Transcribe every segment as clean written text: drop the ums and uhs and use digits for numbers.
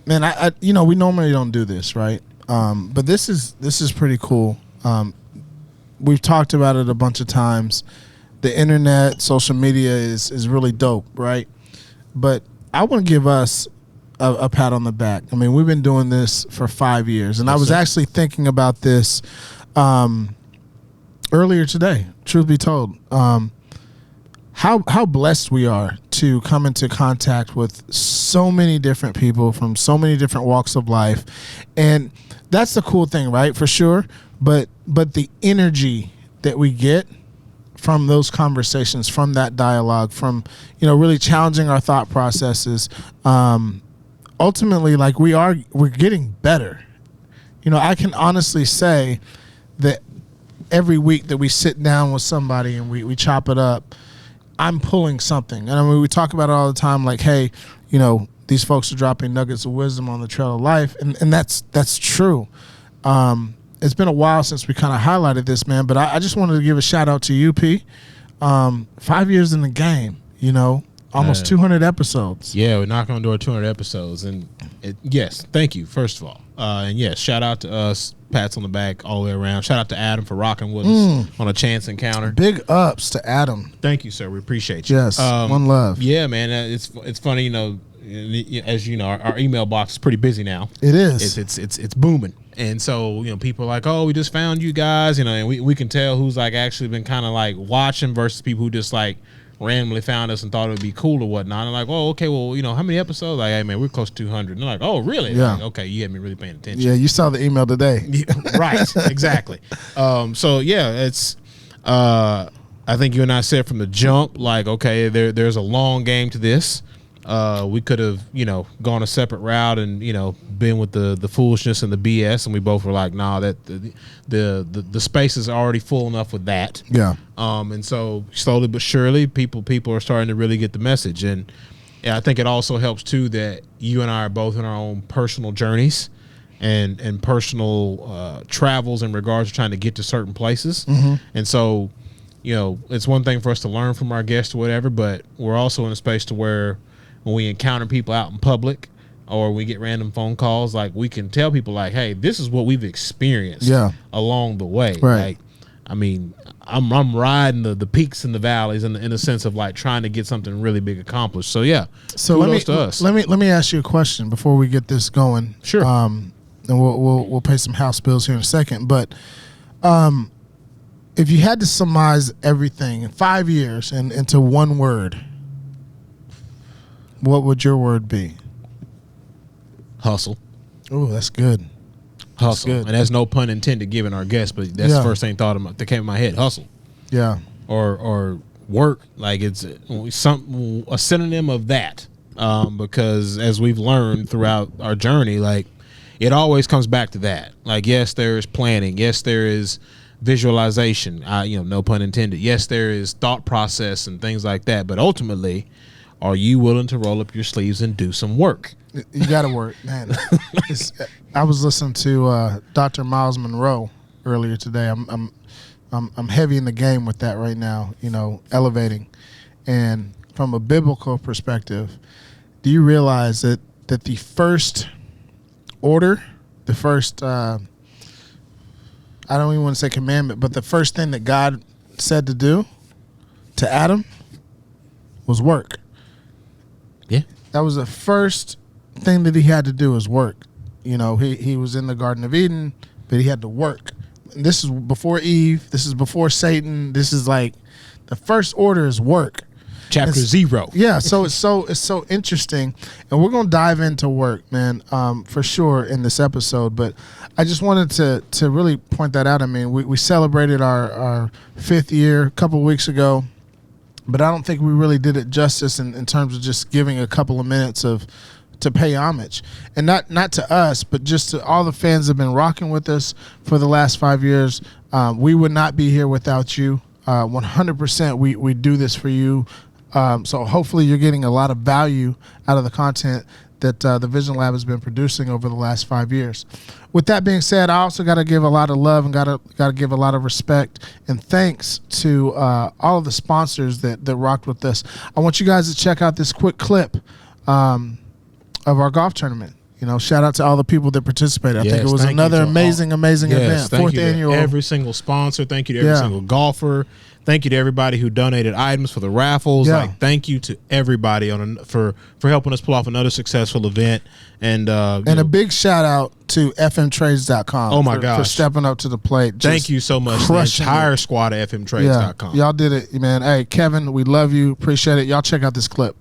Man, I we normally don't do this, right? But this is pretty cool. We've talked about it a bunch of times. The internet, social media is really dope, right? But I want to give us a pat on the back. I mean, we've been doing this for 5 years, and I was actually thinking about this earlier today. Truth be told, how blessed we are to come into contact with so many different people from so many different walks of life, and that's the cool thing, right? For sure. But the energy that we get from those conversations, from that dialogue, from really challenging our thought processes, ultimately, like we're getting better. I can honestly say that every week that we sit down with somebody and we chop it up, I'm pulling something. And I mean, we talk about it all the time, like, hey, these folks are dropping nuggets of wisdom on the trail of life, and that's true. It's been a while since we kind of highlighted this, man, but I just wanted to give a shout out to you, P. 5 years in the game, almost 200 episodes. Yeah, we're knocking on the door 200 episodes, and yes, thank you, first of all. And yes, shout out to us, pats on the back all the way around. Shout out to Adam for rocking with us on a chance encounter. Big ups to Adam. Thank you, sir. We appreciate you. Yes, one love. Yeah, man, it's funny, as you know, our email box is pretty busy now. It is. It's booming. And so, people are like, oh, we just found you guys, and we can tell who's like actually been kind of like watching versus people who just like randomly found us and thought it would be cool or whatnot. And like, oh, okay, well, how many episodes? Like, hey, man, we're close to 200. And they're like, oh, really? Yeah. Like, okay, you had me really paying attention. Yeah, you saw the email today. Right, exactly. So, yeah, it's I think you and I said from the jump, like, okay, there's a long game to this. We could have, gone a separate route and, been with the foolishness and the BS, and we both were like, nah, that the space is already full enough with that. Yeah. And so slowly but surely, people are starting to really get the message, and I think it also helps too that you and I are both in our own personal journeys and personal travels in regards to trying to get to certain places, and so it's one thing for us to learn from our guests or whatever, but we're also in a space to where when we encounter people out in public or we get random phone calls, like we can tell people like, hey, this is what we've experienced along the way. Right. Like, I mean, I'm riding the peaks and the valleys in the sense of like trying to get something really big accomplished. So yeah. So let me ask you a question before we get this going. Sure. And we'll pay some house bills here in a second. But if you had to surmise everything in 5 years and into one word, what would your word be? Hustle. Oh, that's good. Hustle. That's good. And that's no pun intended given our guest, but that's the first thing that came in my head. Hustle. Yeah. Or work. Like it's a synonym of that. Because as we've learned throughout our journey, like it always comes back to that. Like, yes, there is planning. Yes, there is visualization. No pun intended. Yes, there is thought process and things like that. But ultimately, are you willing to roll up your sleeves and do some work? You got to work, man. I was listening to Dr. Miles Monroe earlier today. I'm heavy in the game with that right now. Elevating, and from a biblical perspective, do you realize that the first order, the first I don't even want to say commandment, but the first thing that God said to do to Adam was work. Yeah. That was the first thing that he had to do is work. He was in the Garden of Eden, but he had to work. And this is before Eve. This is before Satan. This is like the first order is work. Chapter 0. Yeah, so it's so interesting, and we're gonna dive into work, man, for sure in this episode. But I just wanted to really point that out. I mean, we celebrated our 5th year a couple of weeks ago, but I don't think we really did it justice in terms of just giving a couple of minutes to pay homage, and not to us, but just to all the fans that have been rocking with us for the last 5 years. We would not be here without you. 100%. We do this for you. So hopefully you're getting a lot of value out of the content that the VisionLab has been producing over the last 5 years. With that being said, I also got to give a lot of love and got to give a lot of respect and thanks to all of the sponsors that rocked with us. I want you guys to check out this quick clip of our golf tournament. shout out to all the people that participated. I Yes, think it was thank you another to amazing Yes, event. thank Fourth you to annual. every single sponsor. Thank you to every single golfer. Thank you to everybody who donated items for the raffles. Yeah. Like, thank you to everybody for helping us pull off another successful event. And a big shout out to fmtrades.com. Oh my for gosh, stepping up to the plate. Thank you so much, the entire squad at fmtrades.com. Y'all did it, man. Hey, Kevin, we love you. Appreciate it. Y'all check out this clip.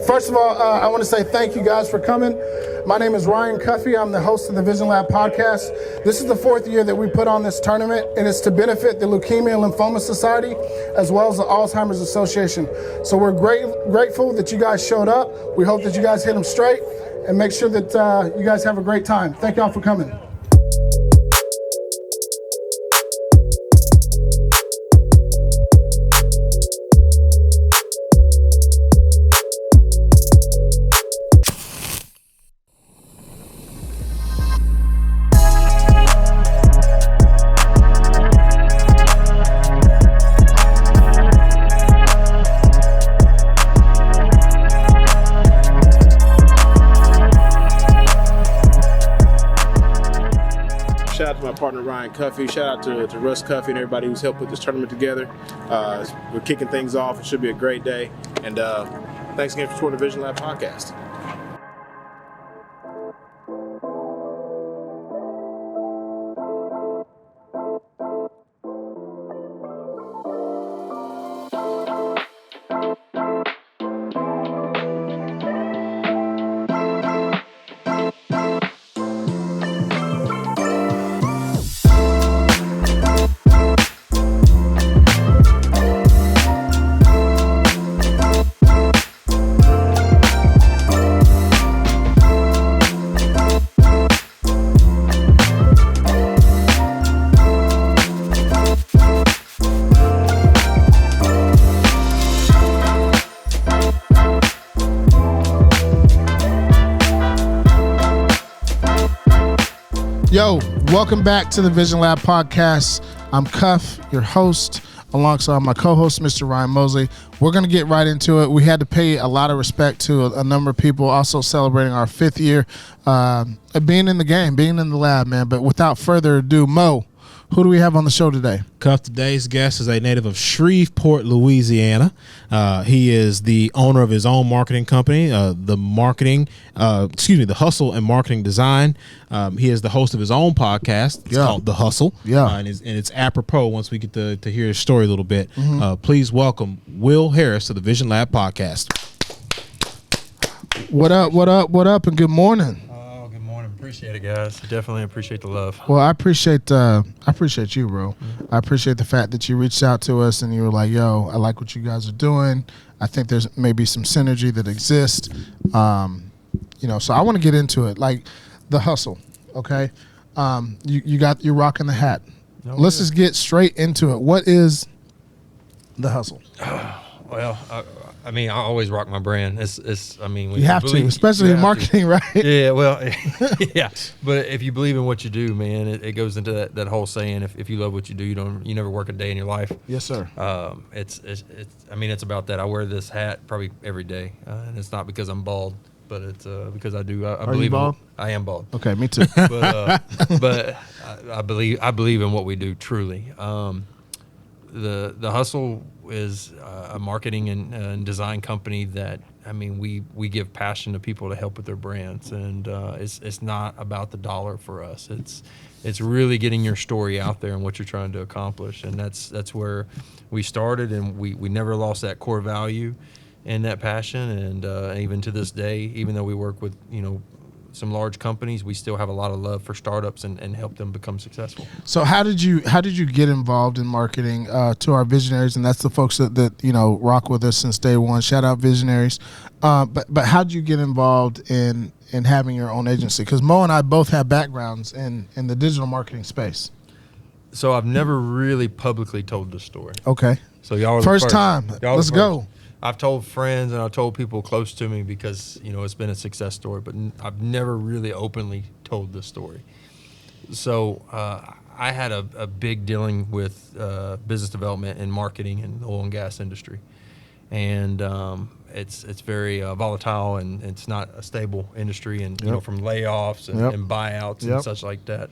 First of all, I want to say thank you guys for coming. My name is Ryan Cuffey. I'm the host of the VisionLab podcast. This is the 4th year that we put on this tournament, and it's to benefit the Leukemia and Lymphoma Society as well as the Alzheimer's Association. So we're grateful that you guys showed up. We hope that you guys hit them straight, and make sure that you guys have a great time. Thank y'all for coming. Shout out to my partner Ryan Cuffey. Shout out to Russ Cuffey and everybody who's helped put this tournament together. We're kicking things off. It should be a great day. And thanks again for supporting the VisionLab podcast. Yo, welcome back to the VisionLab podcast. I'm Cuff, your host, alongside my co-host, Mr. Ryan Mosley. We're going to get right into it. We had to pay a lot of respect to a number of people, also celebrating our 5th year being in the game, being in the lab, man. But without further ado, Mo, who do we have on the show today? Cuff, today's guest is a native of Shreveport, Louisiana. He is the owner of his own marketing company, the Hustle and Marketing Design. He is the host of his own podcast. It's called The Hustle. Yeah. And it's apropos once we get to hear his story a little bit. Please welcome Will Harris to the VisionLab podcast. What up, and good morning. Appreciate it, guys. Definitely appreciate the love. Well, I appreciate you, bro. I appreciate the fact that you reached out to us and you were like, yo, I like what you guys are doing. I think there's maybe some synergy that exists. So I want to get into it. Like the hustle, okay? You're rocking the hat. Let's just get straight into it. What is the hustle? Well, I always rock my brand. You have to, especially in marketing, right? Yeah, well, yeah. But if you believe in what you do, man, it goes into that whole saying: if you love what you do, you never work a day in your life. Yes, sir. It's about that. I wear this hat probably every day, and it's not because I'm bald, but it's because I do. I believe. You bald? I am bald. Okay, me too. But I believe in what we do truly. The Hustle is a marketing and design company that we give passion to people to help with their brands, and it's not about the dollar for us. It's really getting your story out there and what you're trying to accomplish, and that's where we started, and we never lost that core value and that passion, and even to this day, even though we work with some large companies, we still have a lot of love for startups and help them become successful. So how did you get involved in marketing to our visionaries? And that's the folks that rock with us since day one. Shout out visionaries. But how did you get involved in having your own agency? Because Mo and I both have backgrounds in the digital marketing space. So I've never really publicly told this story. Okay. So y'all are first time. Let's go. I've told friends and I've told people close to me because, it's been a success story, but I've never really openly told this story. So I had a big dealing with business development and marketing in the oil and gas industry, and it's very volatile, and it's not a stable industry, and you know, from layoffs and buyouts and such like that.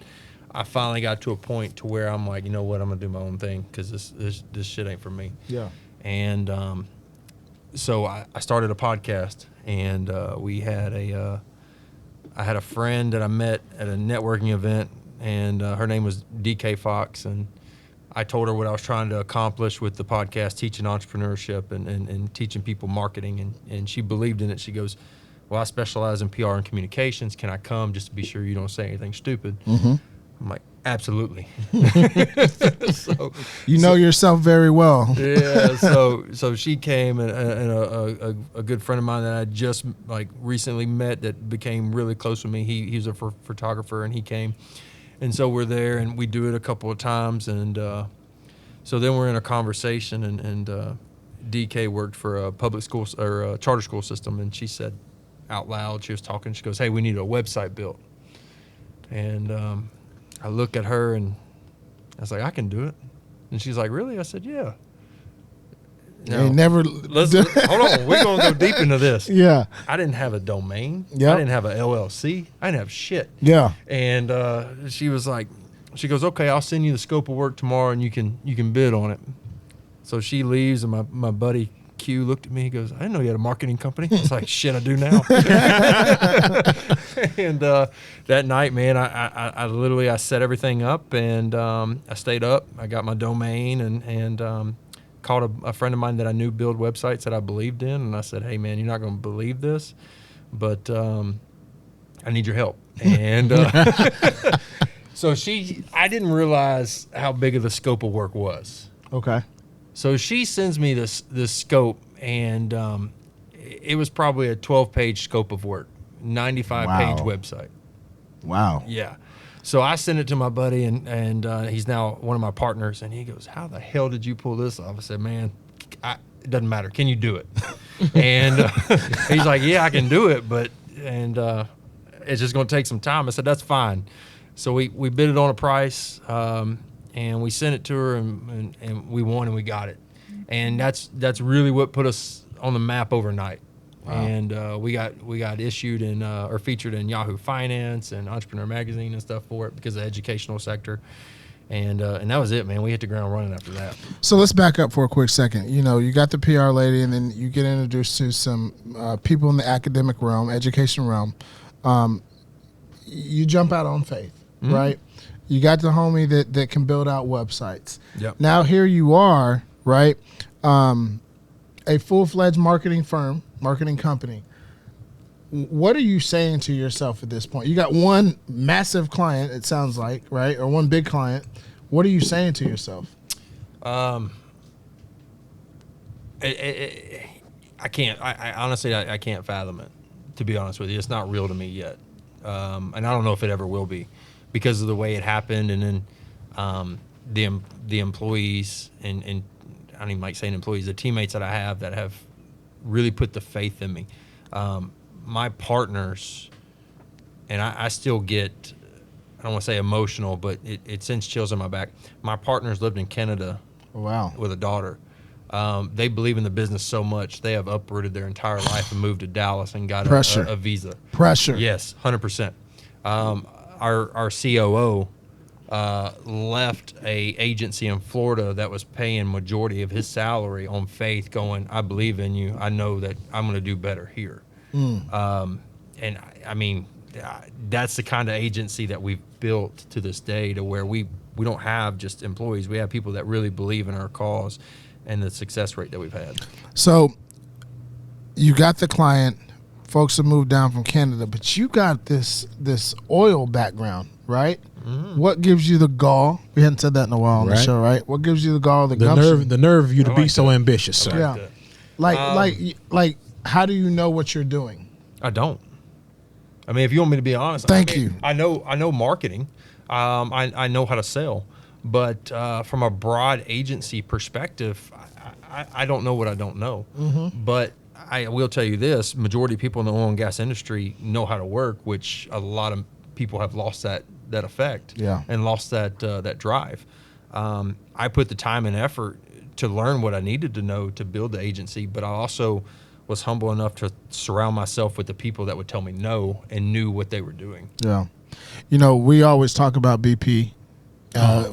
I finally got to a point to where I'm like, you know what, I'm gonna do my own thing, because this shit ain't for me. Yeah. And so I started a podcast, and I had a friend that I met at a networking event, and her name was DK Fox, and I told her what I was trying to accomplish with the podcast, teaching entrepreneurship and teaching people marketing, and she believed in it. She goes, well, I specialize in PR and communications. Can I come just to be sure you don't say anything stupid? Mm-hmm. I'm like, absolutely. So, you know yourself very well. Yeah. So she came, and a good friend of mine that I just like recently met that became really close with me. He's a photographer, and he came, and so we're there, and we do it a couple of times, and so then we're in a conversation, and DK worked for a public school or a charter school system, and she said out loud, she was talking, she goes, hey, we need a website built, and I look at her, and I was like, I can do it. And she's like, really? I said, yeah. Now, never. Hold on. We're going to go deep into this. Yeah. I didn't have a domain. Yep. I didn't have a LLC. I didn't have shit. Yeah. And she was like, she goes, okay, I'll send you the scope of work tomorrow, and you can bid on it. So she leaves, and my buddy Q looked at me. He goes, I didn't know you had a marketing company. I was like, shit, I do now. And that night, man, I literally set everything up, and I stayed up. I got my domain, and called a friend of mine that I knew build websites that I believed in, and I said, hey, man, you're not going to believe this, but I need your help. And so I didn't realize how big of the scope of work was. Okay. So she sends me this scope, and it was probably a 12-page scope of work, 95-page website. Wow. Yeah. So I sent it to my buddy, and he's now one of my partners, and he goes, how the hell did you pull this off? I said, man, it doesn't matter. Can you do it? And he's like, yeah, I can do it, and it's just going to take some time. I said, that's fine. So we bid it on a price, and we sent it to her, and we won, and we got it. And that's really what put us on the map overnight. Wow. And we got issued in or featured in Yahoo Finance and Entrepreneur Magazine and stuff for it because of the educational sector. And that was it, man. We hit the ground running after that. So let's back up for a quick second. You know, you got the PR lady, and then you get introduced to some people in the academic realm, education realm. You jump out on faith, right? You got the homie that can build out websites. Yep. Now here you are, right? A full-fledged marketing company. What are you saying to yourself at this point? You got one massive client, it sounds like, right? Or one big client. What are you saying to yourself? I can't. I honestly, I can't fathom it, to be honest with you. It's not real to me yet. And I don't know if it ever will be because of the way it happened. And then the employees and I don't even like saying employees, the teammates that I have that have really put the faith in me. My partners, and I still get, I don't want to say emotional, but it sends chills on my back. My partners lived in Canada. Wow. With a daughter. They believe in the business so much, they have uprooted their entire life and moved to Dallas and got a visa. Pressure. Yes, 100%. Our COO left a agency in Florida that was paying majority of his salary on faith, going, I believe in you. I know that I'm going to do better here. And I mean, that's the kind of agency that we've built to this day, to where we don't have just employees. We have people that really believe in our cause and the success rate that we've had. So you got the client, folks have moved down from Canada, but you got this oil background, right? Mm-hmm. What gives you the gall? We hadn't said that in a while on the show, right? What gives you the gall, the gumption? The nerve of you to be so ambitious, sir. Yeah. Like how do you know what you're doing? I don't. I mean, if you want me to be honest, Thank you. I know marketing. I know how to sell, but from a broad agency perspective, I don't know what I don't know. Mm-hmm. But I will tell you this: majority of people in the oil and gas industry know how to work, which a lot of people have lost that that effect, Yeah. and lost that drive. I put the time and effort to learn what I needed to know to build the agency, but I also was humble enough to surround myself with the people that would tell me no and knew what they were doing. Yeah. You know, we always talk about BP.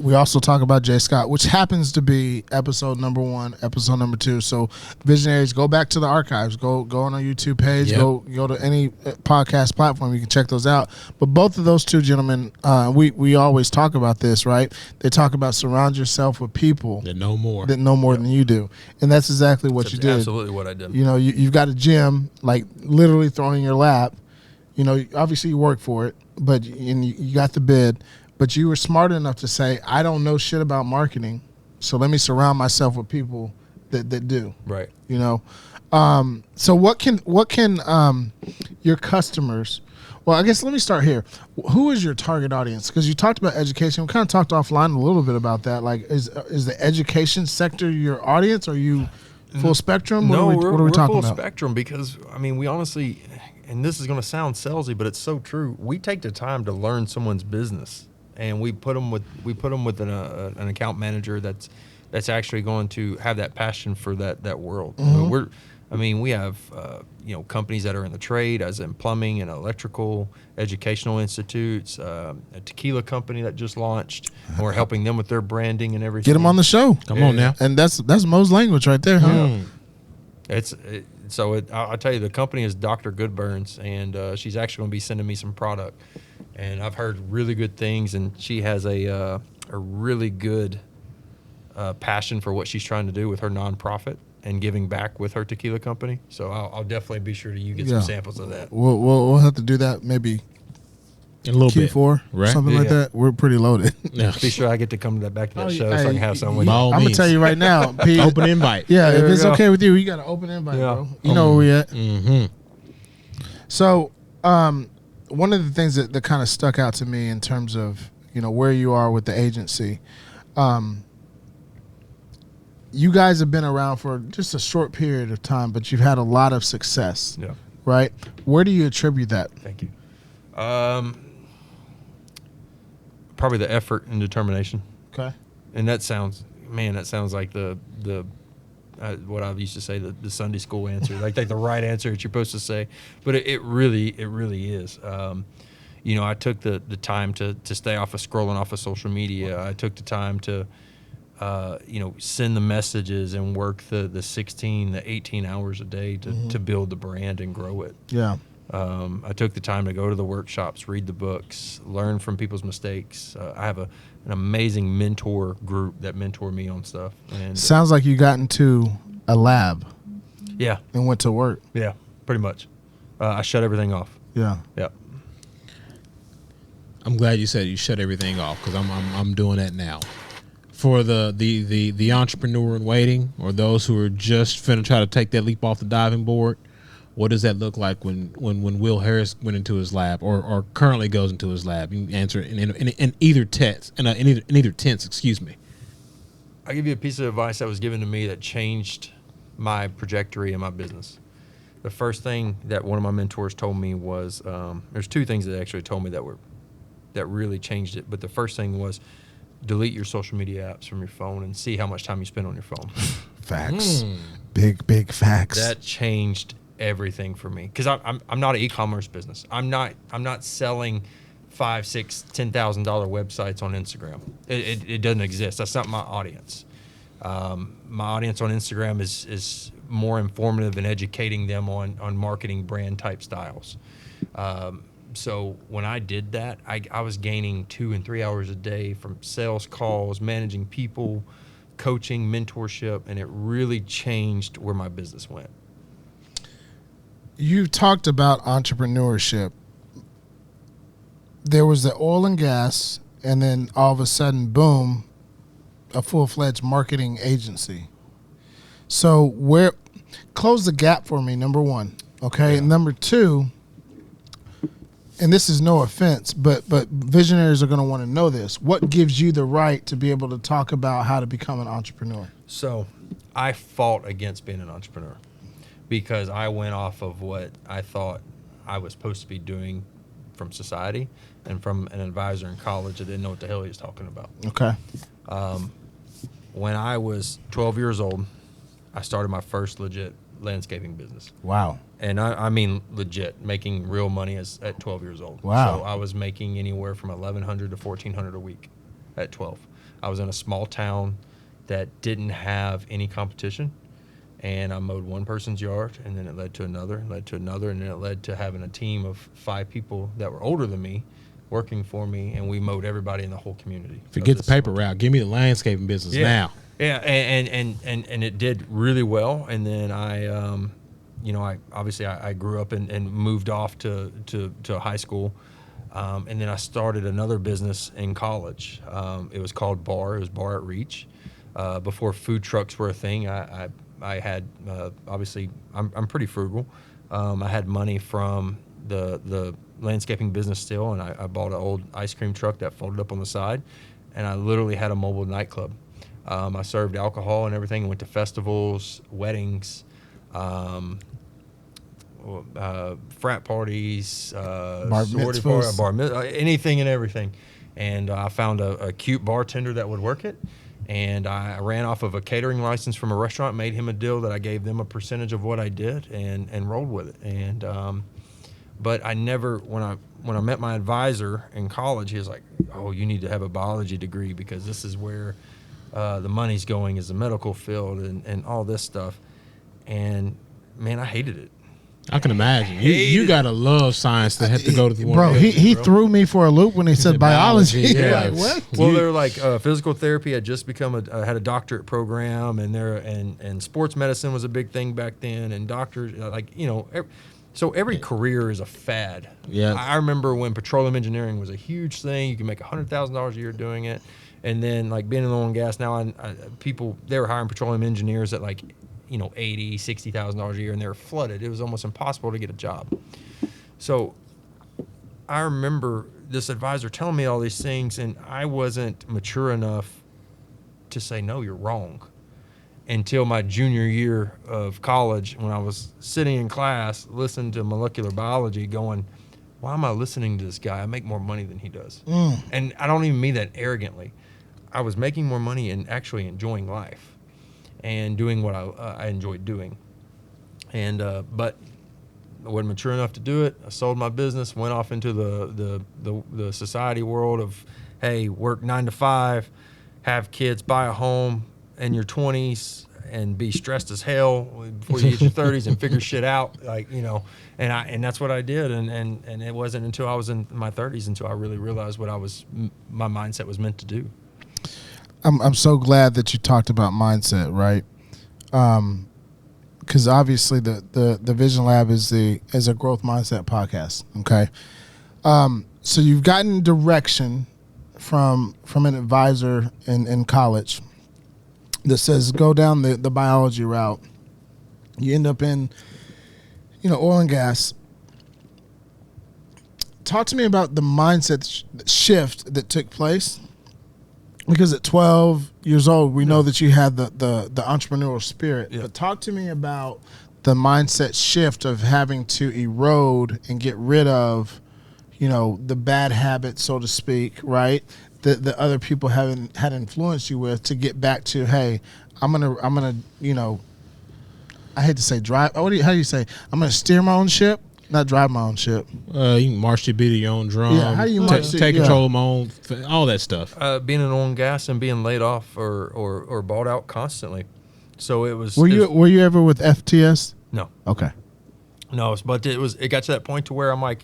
We also talk about Jay Scott, which happens to be episode number 1, episode number 2. So, visionaries, go back to the archives. Go on our YouTube page. Yep. Go to any podcast platform. You can check those out. But both of those two gentlemen, we always talk about this, right? They talk about surround yourself with people That know more. that know more than you do, and that's exactly what That's you did. absolutely what I did. You know, you've got a gym like literally thrown in your lap. You know, obviously you work for it, but you got the bid. But you were smart enough to say, I don't know shit about marketing, so let me surround myself with people that do. Right. You know, so what can your customers? Well, I guess let me start here. Who is your target audience? Because you talked about education. We kind of talked offline a little bit about that. Like, is the education sector your audience? Are you full spectrum? No, what are we we're talking full about? spectrum because, I mean, we honestly, and this is going to sound salesy, but it's so true. We take the time to learn someone's business, and we put them with an account manager that's actually going to have that passion for that world. We have companies that are in the trade, as in plumbing and electrical, educational institutes, a tequila company that just launched, and we're helping them with their branding and everything. Get them on the show. Come on now. And that's Mo's language right there, huh? I'll tell you, the company is Dr. Goodburns, and she's actually going to be sending me some product, and I've heard really good things, and she has a really good passion for what she's trying to do with her nonprofit and giving back with her tequila company. So I'll definitely be sure you get some samples of that. We'll have to do that maybe In a little Q4, bit. Right? something like Yeah. that. We're pretty loaded. Yeah. Be sure I get to come back to that show hey, so I can have some with by you. all I'm gonna means. tell you right now, Pete. Open invite. Yeah, There if we it's go. okay with you, you got an open invite, Yeah. bro. You know where we at. Mm-hmm. So, one of the things that kind of stuck out to me in terms of where you are with the agency, you guys have been around for just a short period of time, but you've had a lot of success. Yeah. Right? Where do you attribute that? Thank you. Probably the effort and determination. Okay. And that sounds like the what I used to say, the Sunday school answer, like the right answer that you're supposed to say, but it really is. I took the time to stay off of scrolling off of social media. I took the time to send the messages and work the 16, the 18 hours a day to build the brand and grow it. Yeah. I took the time to go to the workshops, read the books, learn from people's mistakes. I have an amazing mentor group that mentor me on stuff. And Sounds like you got into a lab yeah, and went to work. yeah, pretty much. I shut everything off. Yeah. Yeah. I'm glad you said you shut everything off because I'm doing that now. For the entrepreneur in waiting, or those who are just finna try to take that leap off the diving board, what does that look like when Will Harris went into his lab or currently goes into his lab? You can answer it in either tense. Excuse me. I'll give you a piece of advice that was given to me that changed my trajectory in my business. The first thing that one of my mentors told me was, there's two things that they actually told me that really changed it. But the first thing was, delete your social media apps from your phone and see how much time you spend on your phone. Facts. Big facts. That changed everything for me, because I'm not an e-commerce business. I'm not selling $5,000, $6,000, $10,000 websites on Instagram. It doesn't exist. That's not my audience. My audience on Instagram is more informative and educating them on marketing brand type styles. So when I did that, I was gaining 2 and 3 hours a day from sales calls, managing people, coaching, mentorship, and it really changed where my business went. You talked about entrepreneurship. There was the oil and gas, and then all of a sudden, boom, a full-fledged marketing agency. So close the gap for me, number one, okay? Yeah. Number two, and this is no offense, but visionaries are going to want to know this. What gives you the right to be able to talk about how to become an entrepreneur? So I fought against being an entrepreneur because I went off of what I thought I was supposed to be doing from society and from an advisor in college that didn't know what the hell he was talking about. Okay. When I was 12 years old, I started my first legit landscaping business. Wow. And I mean legit, making real money at 12 years old. Wow. So I was making anywhere from $1,100 to $1,400 a week at 12. I was in a small town that didn't have any competition. And I mowed one person's yard, and then it led to another, and then it led to having a team of 5 people that were older than me working for me, and we mowed everybody in the whole community. Forget the paper route. Give me the landscaping business now. Yeah, and it did really well. And then I grew up and moved off to high school, and then I started another business in college. It was called Bar. It was Bar at Reach. Before food trucks were a thing, I had obviously I'm pretty frugal. I had money from the landscaping business still, and I bought an old ice cream truck that folded up on the side, and I literally had a mobile nightclub. I served alcohol and everything, and went to festivals, weddings, frat parties, bar sorority mitzvahs. anything and everything. And I found a cute bartender that would work it. And I ran off of a catering license from a restaurant, made him a deal that I gave them a percentage of what I did, and rolled with it. And but I never, when I met my advisor in college, he was like, "Oh, you need to have a biology degree because this is where the money's going, is the medical field and all this stuff." And man, I hated it. I can imagine. You gotta love science to have to go to the one. Bro, he threw me for a loop when he said biology. Yeah. Like, what? Well, they're like physical therapy had just become had a doctorate program, and sports medicine was a big thing back then, and doctors so every career is a fad. Yeah. I remember when petroleum engineering was a huge thing. You can make $100,000 a year doing it, and then like being in oil and gas now, people they were hiring petroleum engineers at like $80,000, $60,000 a year, and they were flooded. It was almost impossible to get a job. So I remember this advisor telling me all these things, and I wasn't mature enough to say, no, you're wrong, until my junior year of college, when I was sitting in class listening to molecular biology going, why am I listening to this guy? I make more money than he does. And I don't even mean that arrogantly. I was making more money and actually enjoying life and doing what I enjoyed doing. And but I wasn't mature enough to do it. I sold my business, went off into the society world of, hey, work 9 to 5, have kids, buy a home in your 20s, and be stressed as hell before you get your 30s and figure shit out, and that's what I did. And it wasn't until I was in my 30s until I really realized what my mindset was meant to do. I'm so glad that you talked about mindset, right? Because obviously the Vision Lab is a growth mindset podcast. Okay, so you've gotten direction from an advisor in college that says go down the biology route. You end up in oil and gas. Talk to me about the mindset shift that took place. Because at 12 years old, we know that you had the entrepreneurial spirit. Yeah. But talk to me about the mindset shift of having to erode and get rid of, the bad habits, so to speak, right? That other people had influenced you with to get back to, hey, I'm gonna, I hate to say drive. How do you say? I'm gonna steer my own ship. Not drive my own ship. You can march your beat of your own drum. Yeah, how do you take control of my own, all that stuff. Being in oil and gas and being laid off or bought out constantly. So it was. Were you ever with FTS? No. Okay. No, but it got to that point to where I'm like,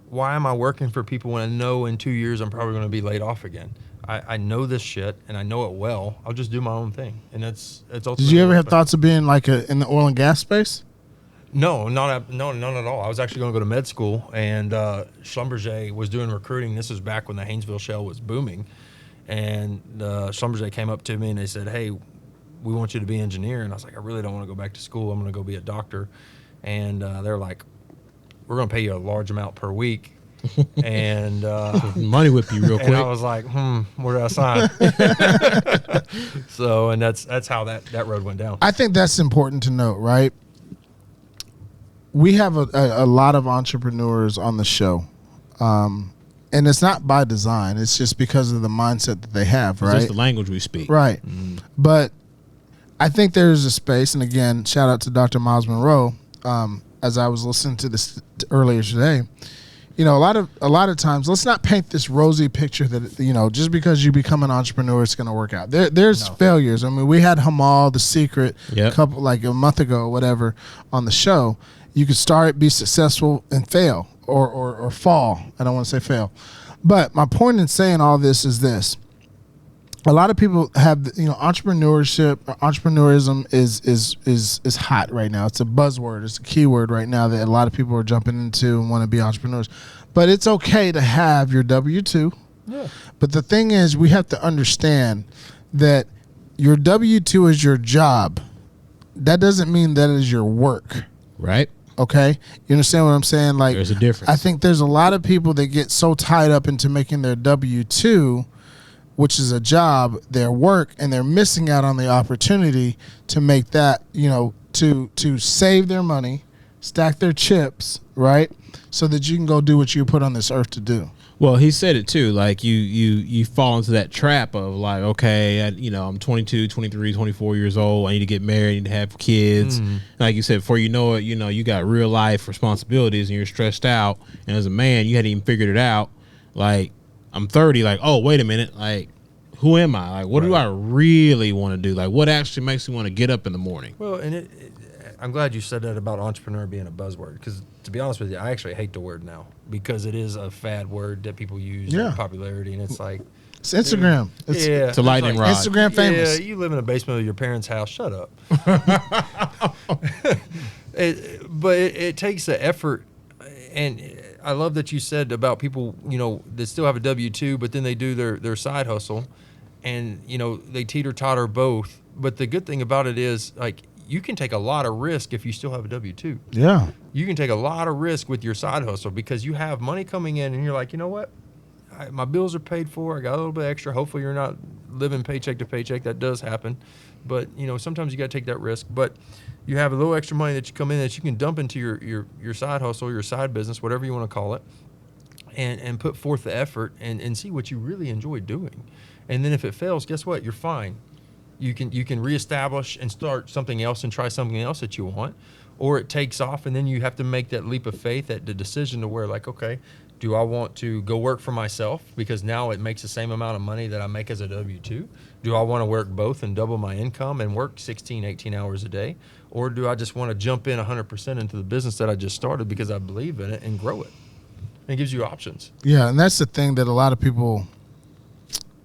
why am I working for people when I know in 2 years I'm probably going to be laid off again? I know this shit and I know it well. I'll just do my own thing, and it's ultimately. Did you ever have thoughts of being like in the oil and gas space? No, none at all. I was actually going to go to med school, and Schlumberger was doing recruiting. This was back when the Haynesville Shale was booming, and Schlumberger came up to me and they said, "Hey, we want you to be an engineer." And I was like, "I really don't want to go back to school. I'm going to go be a doctor." And they're like, "We're going to pay you a large amount per week." And money whip you real quick. And I was like, where do I sign? So, and that's how that road went down. I think that's important to note, right? We have a lot of entrepreneurs on the show. And it's not by design. It's just because of the mindset that they have, right? It's the language we speak. Right. But I think there's a space, and again, shout out to Dr. Miles Monroe. As I was listening to this earlier today, you know, a lot of times, let's not paint this rosy picture that, you know, just because you become an entrepreneur, it's going to work out. There's failures. I mean, we had Hamal, The Secret, like a month ago, or whatever, on the show. You could start, be successful, and fail, or fall. I don't want to say fail. But my point in saying all this is this. A lot of people have, you know, entrepreneurism is hot right now. It's a buzzword. It's a keyword right now that a lot of people are jumping into and want to be entrepreneurs. But it's okay to have your W-2. Yeah. But the thing is, we have to understand that your W-2 is your job. That doesn't mean that is your work. Right. Okay? You understand what I'm saying? Like, there's a difference. I think there's a lot of people that get so tied up into making their W-2, which is a job, their work, and they're missing out on the opportunity to make that, you know, to save their money, stack their chips, right? So that you can go do what you put on this earth to do. Well, he said it too. Like you fall into that trap of like, okay, I'm 22, 23, 24 years old. I need to get married, I need to have kids. Like you said, before you know it, you got real life responsibilities and you're stressed out. And as a man, you hadn't even figured it out. Like, I'm 30, like, oh, wait a minute, like, who am I? Like, what do I really want to do? Like, what actually makes me want to get up in the morning? Well, and I'm glad you said that about entrepreneur being a buzzword, because to be honest with you, I actually hate the word now because it is a fad word that people use in popularity, and it's like, it's Instagram. It's a lightning rod. Instagram famous. Yeah, you live in a basement of your parents' house. Shut up. But it takes the effort, and I love that you said about people, that still have a W-2, but then they do their side hustle, and, they teeter-totter both. But the good thing about it is, like, you can take a lot of risk if you still have a W-2. Yeah. You can take a lot of risk with your side hustle because you have money coming in, and you're like, you know what? My bills are paid for. I got a little bit extra. Hopefully you're not living paycheck to paycheck. That does happen. But, sometimes you got to take that risk. But you have a little extra money that you come in that you can dump into your side hustle, your side business, whatever you want to call it, and put forth the effort and see what you really enjoy doing. And then if it fails, guess what? You're fine. You can reestablish and start something else and try something else that you want. Or it takes off, and then you have to make that leap of faith, the decision to where, like, okay, do I want to go work for myself because now it makes the same amount of money that I make as a W-2? Do I want to work both and double my income and work 16, 18 hours a day? Or do I just want to jump in 100% into the business that I just started because I believe in it and grow it? And it gives you options. Yeah, and that's the thing that a lot of people,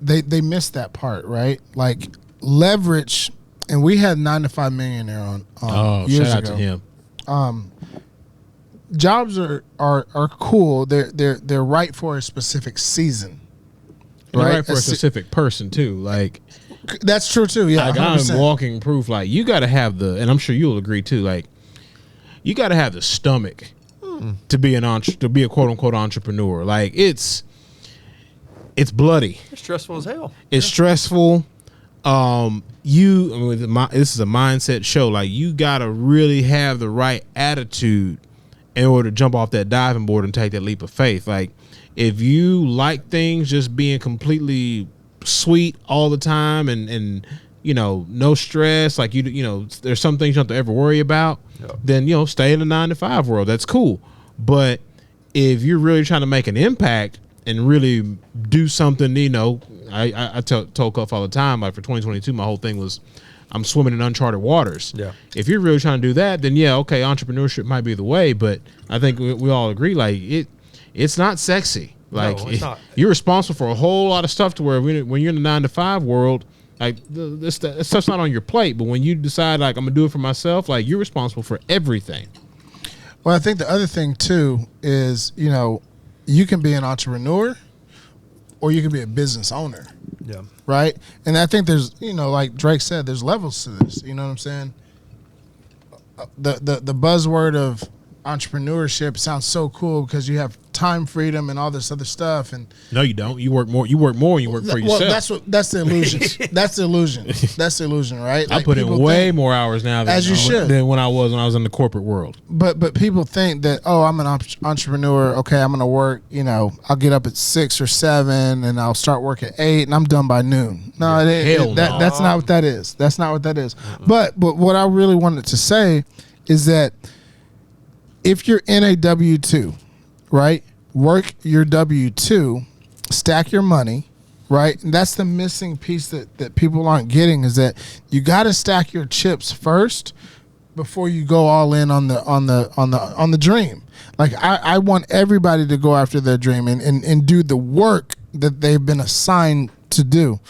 they miss that part, right? Like, leverage, and we had 9 to 5 Millionaire on years shout out ago. to him. Jobs are cool. They're right for a specific season. And right for a specific person too. Like, that's true too. Yeah, like, 100%. I'm walking proof. Like, you got to have and I'm sure you'll agree too. Like, you got to have the stomach to be a quote unquote entrepreneur. Like, it's bloody. It's stressful as hell. It's stressful. This is a mindset show. Like, you got to really have the right attitude in order to jump off that diving board and take that leap of faith. Like, if you like things just being completely sweet all the time and no stress, like, there's some things you don't have to ever worry about, then, stay in the 9 to 5 world. That's cool. But if you're really trying to make an impact and really do something, I tell Cuff all the time, like, for 2022, my whole thing was I'm swimming in uncharted waters. Yeah. If you're really trying to do that, then okay, entrepreneurship might be the way. But I think we all agree, like, it's not sexy. Like, no, it's not. You're responsible for a whole lot of stuff to where when you're in the 9 to 5 world, like, this stuff's not on your plate. But when you decide, like, I'm gonna do it for myself, like, you're responsible for everything. Well, I think the other thing too is, you can be an entrepreneur or you can be a business owner. Yeah. Right? And I think there's, like Drake said, there's levels to this. You know what I'm saying? The buzzword of entrepreneurship sounds so cool because you have time freedom and all this other stuff. And No, you don't. You work more. You work more. And you work for yourself. Well, that's the illusion. That's the illusion. That's the illusion, right? I put in way more hours now than when I was in the corporate world. But people think that, oh, I'm an entrepreneur. Okay, I'm going to work. I'll get up at 6 or 7 and I'll start work at 8 and I'm done by noon. No, that's not what that is. That's not what that is. But what I really wanted to say is that if you're in a W-2, right, work your W-2, stack your money, right? And that's the missing piece that people aren't getting, is that you got to stack your chips first before you go all in on the dream. Like I want everybody to go after their dream and do the work that they've been assigned to do.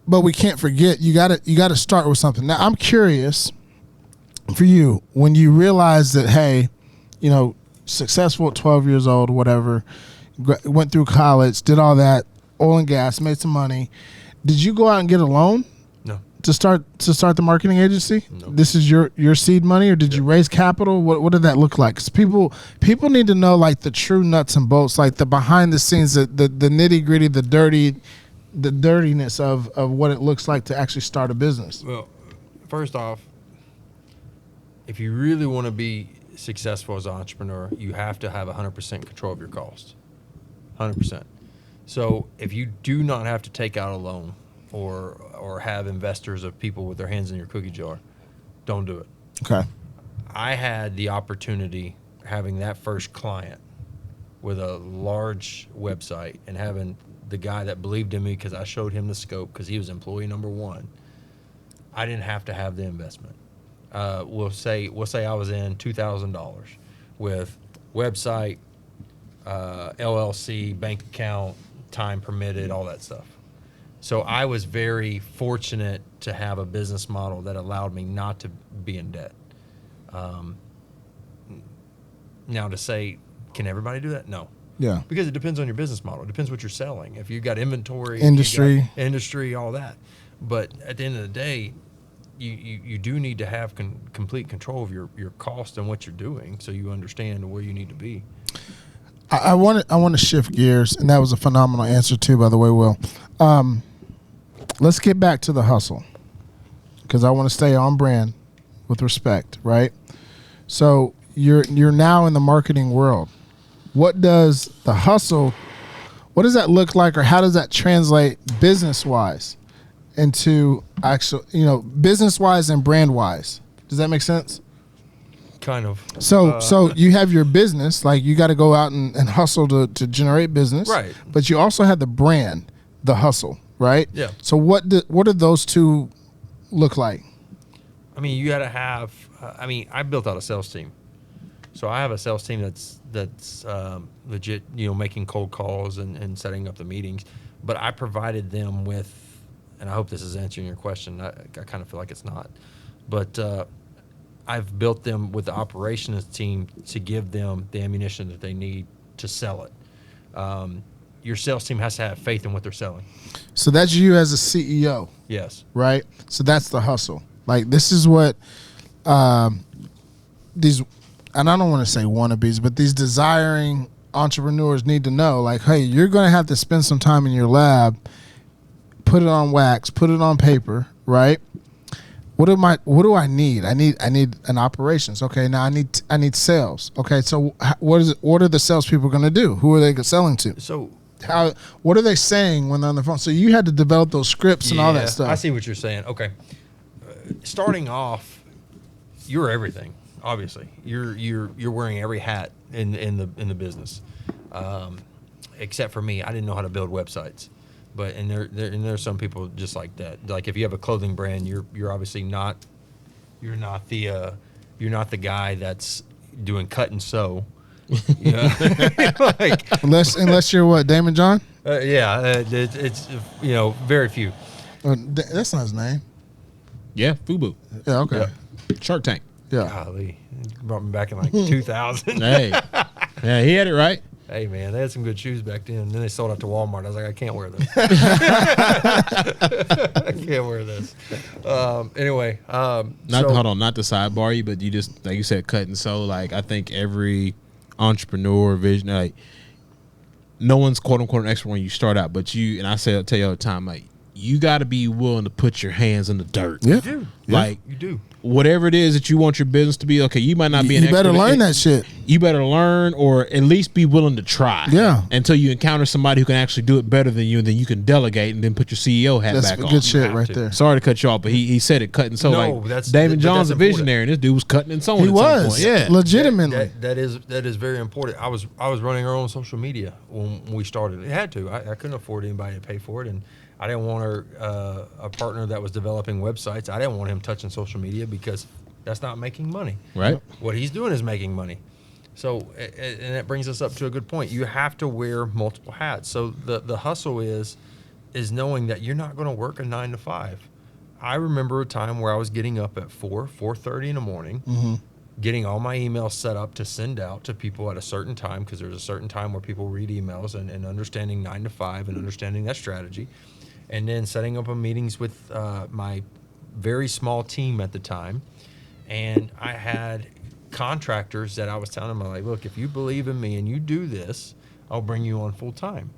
But we can't forget, you got to start with something. Now, I'm curious for you, when you realize that, hey, successful at 12 years old, whatever, went through college, did all that, oil and gas, made some money. Did you go out and get a loan? No. To start the marketing agency? No. This is your seed money, or did you raise capital? What did that look like? Because people need to know, like, the true nuts and bolts, like the behind the scenes, the nitty gritty, the dirtiness of what it looks like to actually start a business. Well, first off, if you really want to be successful as an entrepreneur, you have to have 100% control of your costs. 100%. So if you do not have to take out a loan or have investors of people with their hands in your cookie jar, don't do it. Okay. I had the opportunity, having that first client with a large website and having the guy that believed in me because I showed him the scope because he was employee number 1. I didn't have to have the investment. We'll say I was in $2,000 with website, LLC, bank account, time permitted, all that stuff. So I was very fortunate to have a business model that allowed me not to be in debt. Now to say, can everybody do that? No. Yeah. Because it depends on your business model. It depends what you're selling. If you've got inventory, industry, all that. But at the end of the day, you do need to have complete control of your cost and what you're doing, so you understand where you need to be. I want to shift gears, and that was a phenomenal answer too, by the way, Will. Let's get back to the hustle, because I want to stay on brand with respect, right? So you're now in the marketing world. What does the hustle, what does that look like, or how does that translate business-wise into actual, business-wise and brand-wise? Does that make sense? Kind of. So you have your business, like you got to go out and hustle to generate business. Right. But you also have the brand, the hustle, right? Yeah. So what do those two look like? I mean, you got to have, I built out a sales team. So I have a sales team that's legit, making cold calls and setting up the meetings. But I provided them with, and I hope this is answering your question. I kind of feel like it's not. But I've built them with the operations team to give them the ammunition that they need to sell it. Your sales team has to have faith in what they're selling. So that's you as a CEO. Yes. Right? So that's the hustle. Like, this is what these, and I don't want to say wannabes, but these desiring entrepreneurs need to know, like, hey, you're going to have to spend some time in your lab, put it on wax, put it on paper, right? What do I need? I need an operations. Okay, now I need sales. Okay, so what are the salespeople going to do? Who are they selling to? So what are they saying when they're on the phone? So you had to develop those scripts and all that stuff. I see what you're saying. Okay, starting off, you're everything. Obviously, you're wearing every hat in the business, except for me. I didn't know how to build websites. But there's some people just like that. Like, if you have a clothing brand, you're obviously not the guy that's doing cut and sew. Like, unless you're what, Damon John? It's very few. That's not his name. Yeah, FUBU. Yeah, okay. Yeah. Shark Tank. Yeah. Golly, brought me back in like 2000. Hey, yeah, he had it right. Hey, man, they had some good shoes back then. Then they sold out to Walmart. I was like, I can't wear this. I can't wear this. Anyway. Hold on, not to sidebar you, but you just, like you said, cut and sew. Like, I think every entrepreneur, vision, like no one's quote unquote an expert when you start out, but I tell you all the time, like you got to be willing to put your hands in the dirt. Yeah. You do. Like You do. whatever it is that you want your business to be. Okay, you might not be an You better expert learn in- that shit. You better learn, or at least be willing to try. Yeah. Until you encounter somebody who can actually do it better than you, and then you can delegate and then put your CEO hat That's back on. good shit have right to. there. Sorry to cut you off, but he said it cutting. So No, like that's- David but John's that's a visionary, and this dude was cutting and sewing. He at some was. point. Yeah. Legitimately. That is very important. I was running our own social media when we started. It had to. I couldn't afford anybody to pay for it, and I didn't want a partner that was developing websites. I didn't want him touching social media because that's not making money. Right. What he's doing is making money. So, and that brings us up to a good point. You have to wear multiple hats. So the hustle is knowing that you're not going to work a 9 to 5. I remember a time where I was getting up at 4:30 in the morning, getting all my emails set up to send out to people at a certain time, because there's a certain time where people read emails, and understanding 9 to 5 and understanding that strategy, and then setting up meetings with my very small team at the time. And I had contractors that I was telling them, like, look, if you believe in me and you do this, I'll bring you on full time.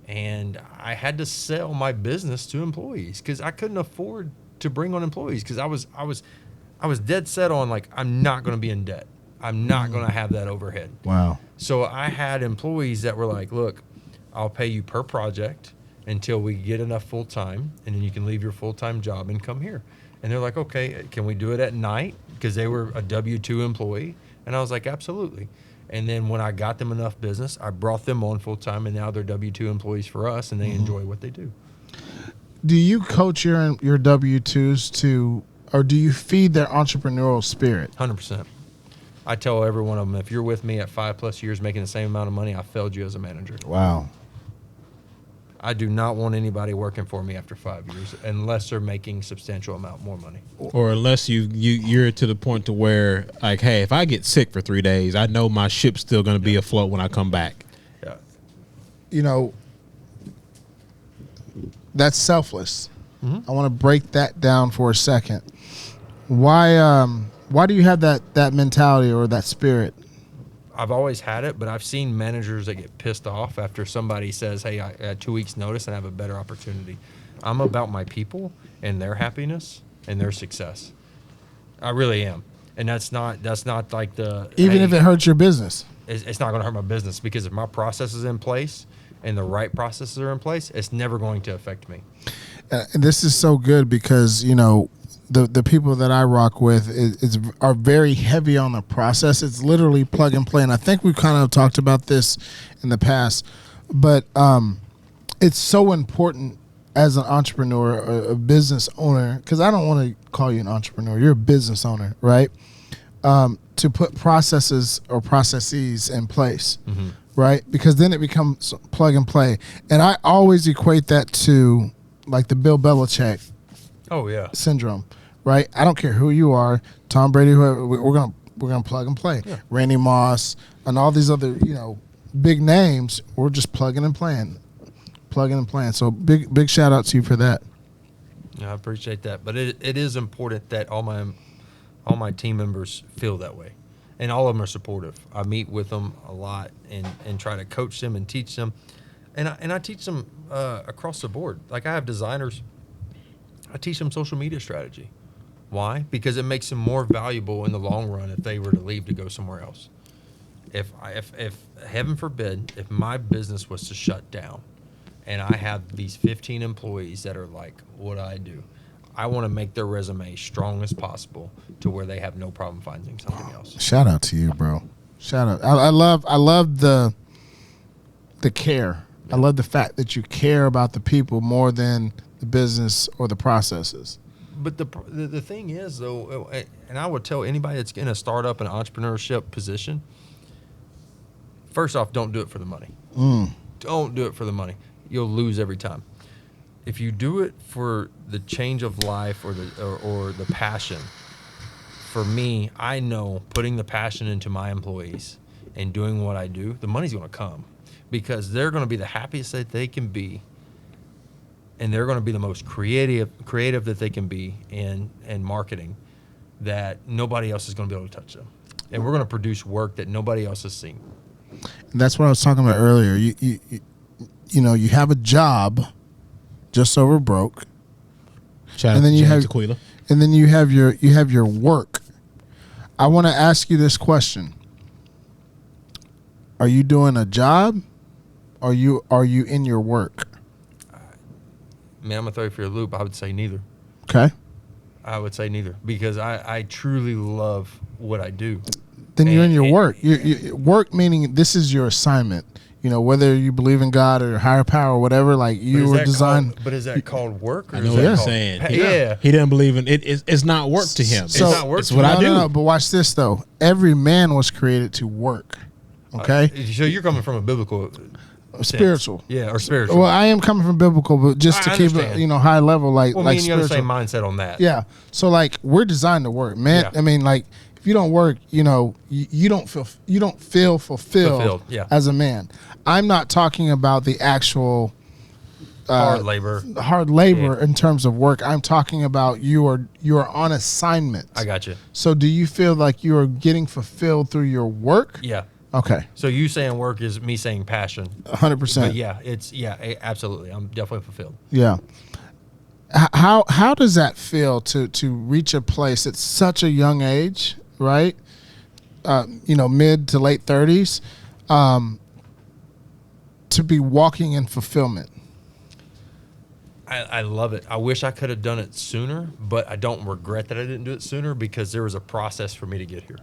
And I had to sell my business to employees because I couldn't afford to bring on employees, because I was dead set on, like, I'm not going to be in debt. I'm not going to have that overhead. Wow. So I had employees that were like, look, I'll pay you per project until we get enough full time, and then you can leave your full time job and come here. And they're like, okay, can we do it at night? Because they were a W-2 employee. And I was like, absolutely. And then when I got them enough business, I brought them on full time, and now they're W-2 employees for us, and they enjoy what they do. Do you coach your W-2s to, or do you feed their entrepreneurial spirit? 100%. I tell every one of them, if you're with me at 5+ years making the same amount of money, I failed you as a manager. Wow. I do not want anybody working for me after 5 years unless they're making substantial amount more money. Or unless you're to the point to where, like, hey, if I get sick for 3 days, I know my ship's still going to be afloat when I come back. Yeah. You know, that's selfless. I want to break that down for a second. Why do you have that mentality or that spirit? I've always had it, but I've seen managers that get pissed off after somebody says, hey, I had 2 weeks notice and I have a better opportunity. I'm about my people and their happiness and their success. I really am. And that's not like Even hey, if it hurts your business. it's not going to hurt my business, because if my process is in place and the right processes are in place, it's never going to affect me. And this is so good because, you know, the people that I rock with are very heavy on the process. It's literally plug and play. And I think we've kind of talked about this in the past, but it's so important as an entrepreneur, a business owner, because I don't want to call you an entrepreneur. You're a business owner, right? To put processes in place, right? Because then it becomes plug and play. And I always equate that to like the Bill Belichick Oh, yeah. syndrome, right? I don't care who you are, Tom Brady, whoever, we're gonna plug and play. Yeah. Randy Moss and all these other, you know, big names. We're just plugging and playing. So big shout out to you for that. Yeah, I appreciate that. But it is important that all my team members feel that way, and all of them are supportive. I meet with them a lot and try to coach them and teach them, and I teach them across the board. Like, I have designers. I teach them social media strategy. Why? Because it makes them more valuable in the long run if they were to leave to go somewhere else. If heaven forbid, if my business was to shut down and I have these 15 employees that are like, what do I do? I want to make their resume strong as possible to where they have no problem finding something else. Shout out to you, bro. Shout out. I love the care. I love the fact that you care about the people more than the business or the processes. But the thing is, though, and I would tell anybody that's in a startup and entrepreneurship position, first off, don't do it for the money. Don't do it for the money. You'll lose every time. If you do it for the change of life or the passion, for me, I know putting the passion into my employees and doing what I do, the money's going to come, because they're going to be the happiest that they can be, and they're going to be the most creative that they can be in marketing, that nobody else is going to be able to touch them. and we're going to produce work that nobody else has seen. And that's what I was talking about earlier. You know, you have a job just over broke. Shout And out then to you James have- Aquila. And then you have your work. I want to ask you this question. Are you doing a job? Are you in your work? Man, I'm going to throw you for a loop. I would say neither. Okay. I would say neither because I truly love what I do. Then you're in your And- work. You work meaning this is your assignment. You know, whether you believe in God or higher power or whatever, like you were designed. But is that called work? Or I is know that what you're called saying. Yeah. He doesn't believe in it. It's not work to him. So- it's not work it's to what him. I do. No, but watch this though. Every man was created to work. Okay, So you're coming from a biblical spiritual. sense. Yeah, or spiritual. Well, I am coming from biblical, but just to I keep it, understand. high level, like well, like me and you have the spiritual. same mindset on that. Yeah. So like we're designed to work, man. Yeah. I mean, like if you don't work, you don't feel fulfilled yeah. as a man. I'm not talking about the actual Hard labor. in terms of work. I'm talking about you are on assignment. I got you. So do you feel like you are getting fulfilled through your work? Yeah. Okay. So you saying work is me saying passion. 100%. But yeah, absolutely. I'm definitely fulfilled. Yeah. How does that feel to reach a place at such a young age, right? Mid to late 30s, to be walking in fulfillment. I love it. I wish I could have done it sooner, but I don't regret that I didn't do it sooner because there was a process for me to get here.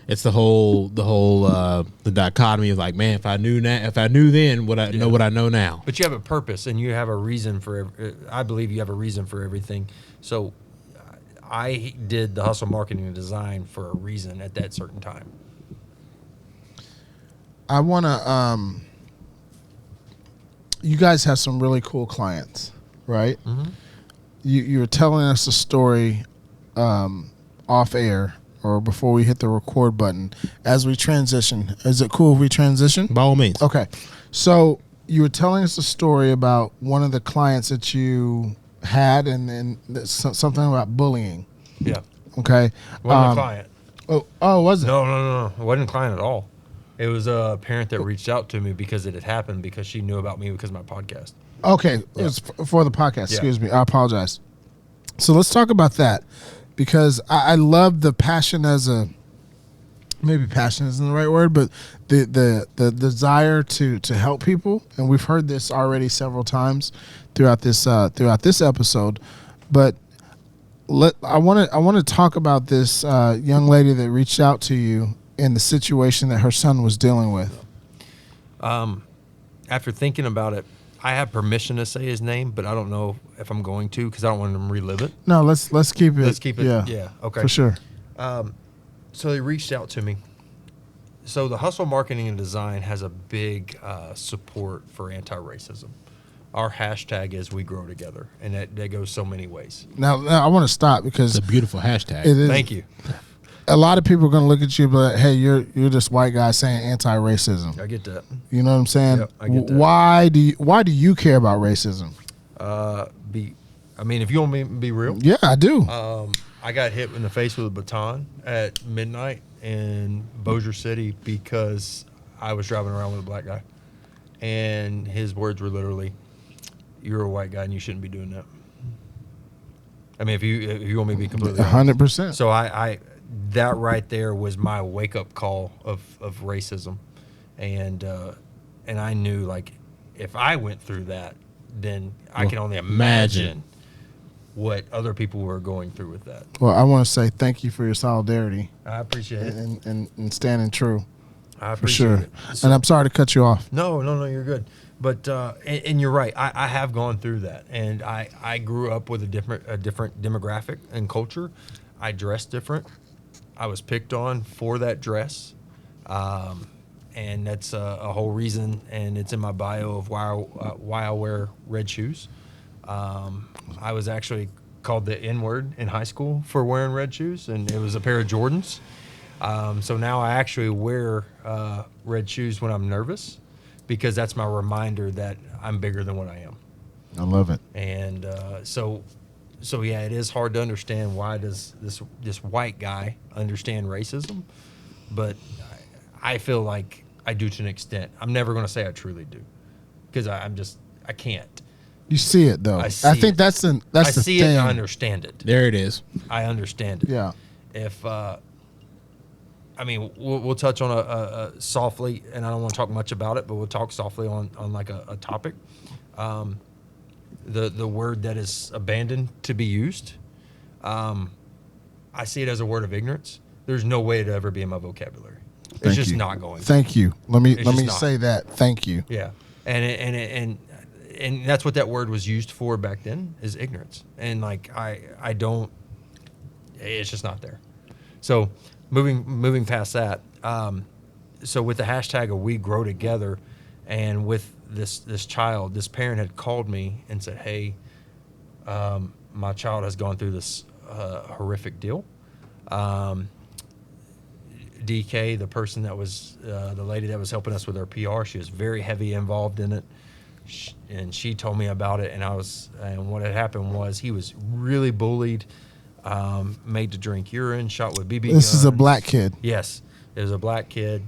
It's the whole the dichotomy of like, man, if I knew then, would I know what I know now? But you have a purpose and you have a reason for. I believe you have a reason for everything. So, I did the hustle marketing and design for a reason at that certain time. I want to. You guys have some really cool clients, right? Mm-hmm. You were telling us a story off air or before we hit the record button as we transition. Is it cool if we transition? By all means. Okay. So you were telling us a story about one of the clients that you had and something about bullying. Yeah. Okay. Wasn't a client. Oh, was it? No. It wasn't a client at all. It was a parent that reached out to me because it had happened because she knew about me because of my podcast. Okay. It was for the podcast. Yeah. Excuse me. I apologize. So let's talk about that because I love the passion maybe passion isn't the right word, but the desire to help people. And we've heard this already several times throughout this episode, but I want to talk about this young lady that reached out to you in the situation that her son was dealing with. After thinking about it, I have permission to say his name, but I don't know if I'm going to because I don't want him to relive it. No, let's keep it. Let's keep it. Yeah, Yeah. Okay. for sure. So they reached out to me. So the Hustle Marketing and Design has a big support for anti-racism. Our hashtag is We Grow Together, and that goes so many ways. Now I want to stop because It's a beautiful hashtag. it is. Thank you. A lot of people are going to look at you, but hey, you're this white guy saying anti-racism. I get that. You know what I'm saying? Yep, I get that. Why do you care about racism? If you want me to be real, Yeah, I do. I got hit in the face with a baton at midnight in Bossier City because I was driving around with a black guy, and his words were literally, "You're a white guy and you shouldn't be doing that." I mean, if you want me to be completely honest. 100%. So I that right there was my wake up call of racism, and I knew like if I went through that, then I can only imagine what other people were going through with that. Well, I want to say thank you for your solidarity I appreciate it. and standing true. I For appreciate sure. it. And I'm sorry to cut you off. No, you're good. But and you're right. I have gone through that, and I grew up with a different demographic and culture. I dressed different. I was picked on for that dress, and that's a whole reason. And it's in my bio of why I wear red shoes. I was actually called the N-word in high school for wearing red shoes, and it was a pair of Jordans. So now I actually wear red shoes when I'm nervous because that's my reminder that I'm bigger than what I am. I love it. And so So yeah, it is hard to understand why does this white guy understand racism, but I feel like I do to an extent. I'm never going to say I truly do, because I can't. You see it though. I I see think it. that's the I thing. see it and I understand it. There it is. I understand it. Yeah. If I mean, we'll touch on a softly, and I don't want to talk much about it, but we'll talk softly on like a topic. The word that is abandoned to be used. I see it as a word of ignorance. There's no way to ever be in my vocabulary. It's Thank just you. not going. Thank you. Let me just not. say that. Thank you. Yeah, and that's what that word was used for back then, is ignorance. And like I don't. It's just not there. So moving past that. So with the hashtag of We Grow Together, and with this child, this parent had called me and said, "Hey, my child has gone through this horrific deal." DK, the person that was the lady that was helping us with our PR, she was very heavy involved in it, and she told me about it. And what had happened was he was really bullied, made to drink urine, shot with BB guns. This is a black kid. Yes, it was a black kid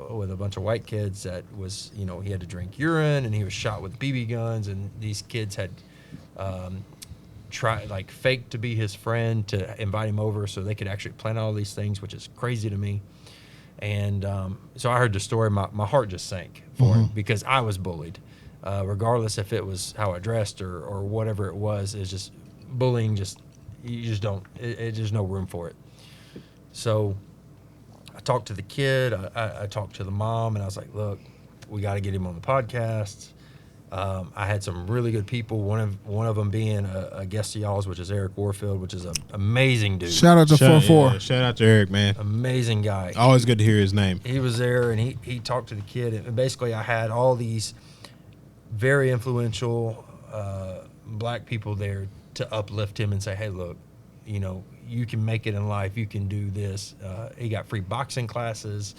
with a bunch of white kids that was, he had to drink urine, and he was shot with BB guns, and these kids had faked to be his friend to invite him over so they could actually plan all these things, which is crazy to me. And so I heard the story, my heart just sank for him, because I was bullied, regardless if it was how I dressed or whatever it was. It's just bullying. You just don't. There's no room for it. So I talked to the kid. I talked to the mom, and I was like, "Look, we got to get him on the podcast." I had some really good people. One of them being a guest of y'all's, which is Eric Warfield, which is an amazing dude. Shout out to 4-4. Yeah, shout out to Eric, man. Amazing guy. Always good to hear his name. He was there, and he talked to the kid, and basically I had all these very influential black people there to uplift him and say, "Hey, look, you can make it in life. You can do this." He got free boxing classes,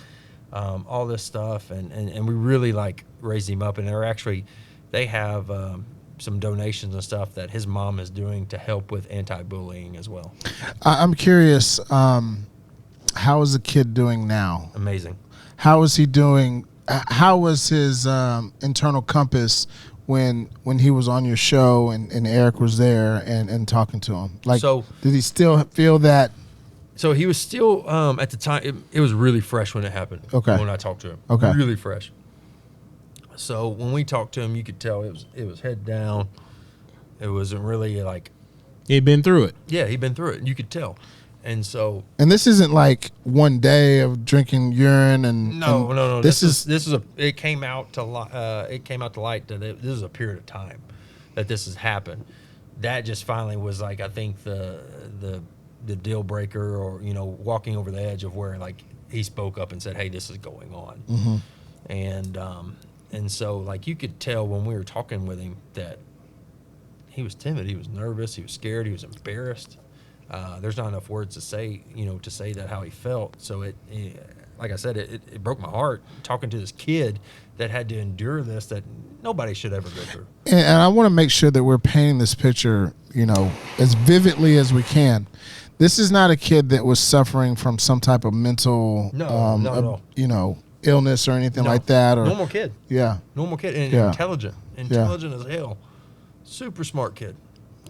all this stuff, and we really raised him up. And they have some donations and stuff that his mom is doing to help with anti-bullying as well. I'm curious, how is the kid doing now? Amazing. How is he doing? How was his internal compass when he was on your show and Eric was there and talking to him? Did he still feel that? So he was still, at the time, it was really fresh when it happened. Okay. When I talked to him. Okay. Really fresh. So when we talked to him, you could tell it was head down. It wasn't really He'd been through it. Yeah, he'd been through it. You could tell. And so. And this isn't like one day of drinking urine No. This is it came out to light that this is a period of time that this has happened. That just finally was I think the deal breaker, or walking over the edge of where he spoke up and said, "Hey, this is going on." Mm-hmm. And so you could tell when we were talking with him that he was timid, he was nervous, he was scared, he was embarrassed. There's not enough words to say that how he felt. So like I said, it broke my heart talking to this kid that had to endure this that nobody should ever go through. And I want to make sure that we're painting this picture, as vividly as we can. This is not a kid that was suffering from some type of mental, illness or anything like that. Or normal kid. Yeah. Normal kid and intelligent as hell. Super smart kid.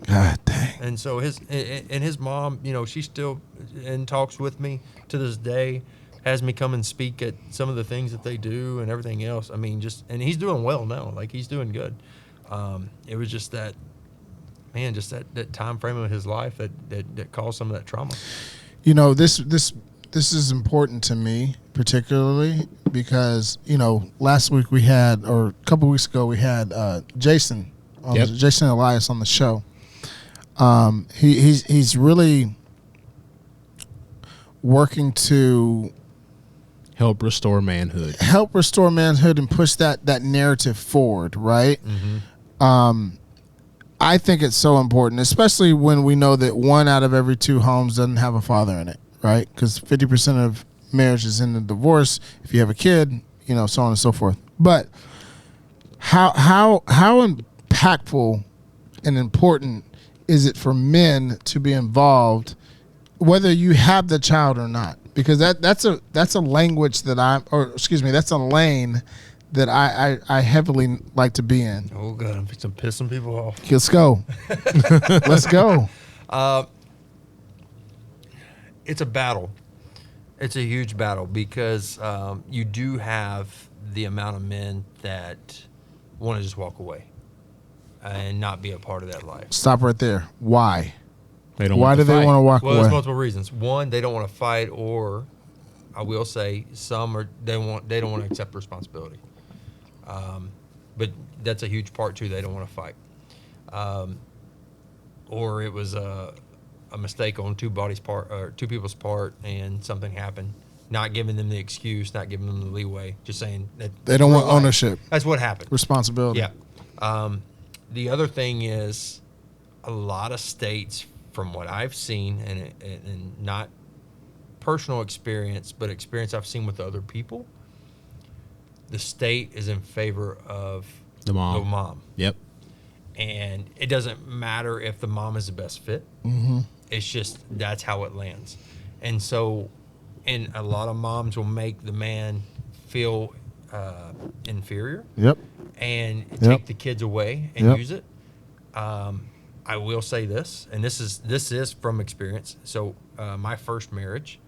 God dang. And so his mom, she still in talks with me to this day, has me come and speak at some of the things that they do and everything else. I mean, and he's doing well now. He's doing good. It was just that time frame of his life that caused some of that trauma. This is important to me particularly because, last week we had, or a couple weeks ago we had Jason Elias on the show. He's really working to help restore manhood and push that narrative forward, right? Mm-hmm. I think it's so important, especially when we know that 1 out of every 2 homes doesn't have a father in it, right? Because 50% of marriages end in divorce. If you have a kid, so on and so forth. But how impactful and important is it for men to be involved, whether you have the child or not? Because that's a language that that's a lane that I heavily like to be in. Oh God, I'm fixing to piss some people off. Let's go. Let's go. It's a battle. It's a huge battle because you do have the amount of men that want to just walk away and not be a part of that life. Stop right there. Why? They don't Why want do to they fight. want to walk Well, away? there's multiple reasons. One, they don't want to fight, or I will say some are they don't want to accept responsibility. But that's a huge part too. They don't want to fight, or it was a mistake on two people's part, and something happened. Not giving them the excuse, not giving them the leeway, just saying that They don't want ownership, That's what happened. responsibility. Yeah. The other thing is, a lot of states, from what I've seen, and not personal experience, but experience I've seen with other people, the state is in favor of The mom. Yep. And it doesn't matter if the mom is the best fit. Mm-hmm. It's just that's how it lands. And so, and a lot of moms will make the man feel inferior. Yep. And Yep. take the kids away and Yep. use it. I will say this, and this is from experience. So my first marriage,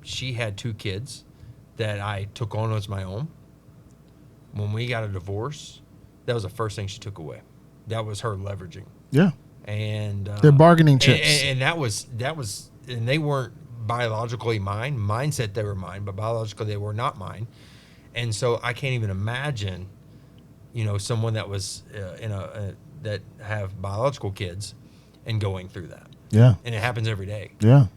she had 2 kids that I took on as my own. When we got a divorce, that was the first thing she took away. That was her leveraging. Yeah. And They're bargaining chips. and that was, and they weren't biologically mine. Mine said they were mine, but biologically they were not mine. And so I can't even imagine, someone that was that have biological kids and going through that. Yeah. And it happens every day. Yeah.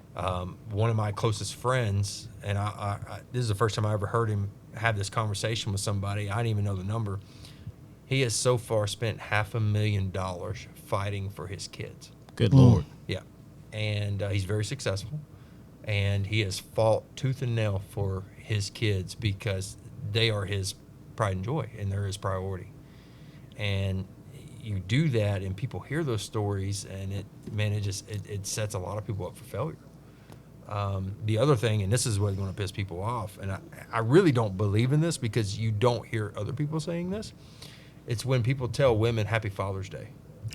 One of my closest friends, and I this is the first time I ever heard him have this conversation with somebody. I didn't even know the number. He has so far spent $500,000 fighting for his kids. Good Lord. Yeah. And he's very successful. And he has fought tooth and nail for his kids because they are his pride and joy, and they're his priority. And you do that, and people hear those stories, and it sets a lot of people up for failure. The other thing, and this is what's going to piss people off, and I really don't believe in this because you don't hear other people saying this. It's when people tell women Happy Father's Day.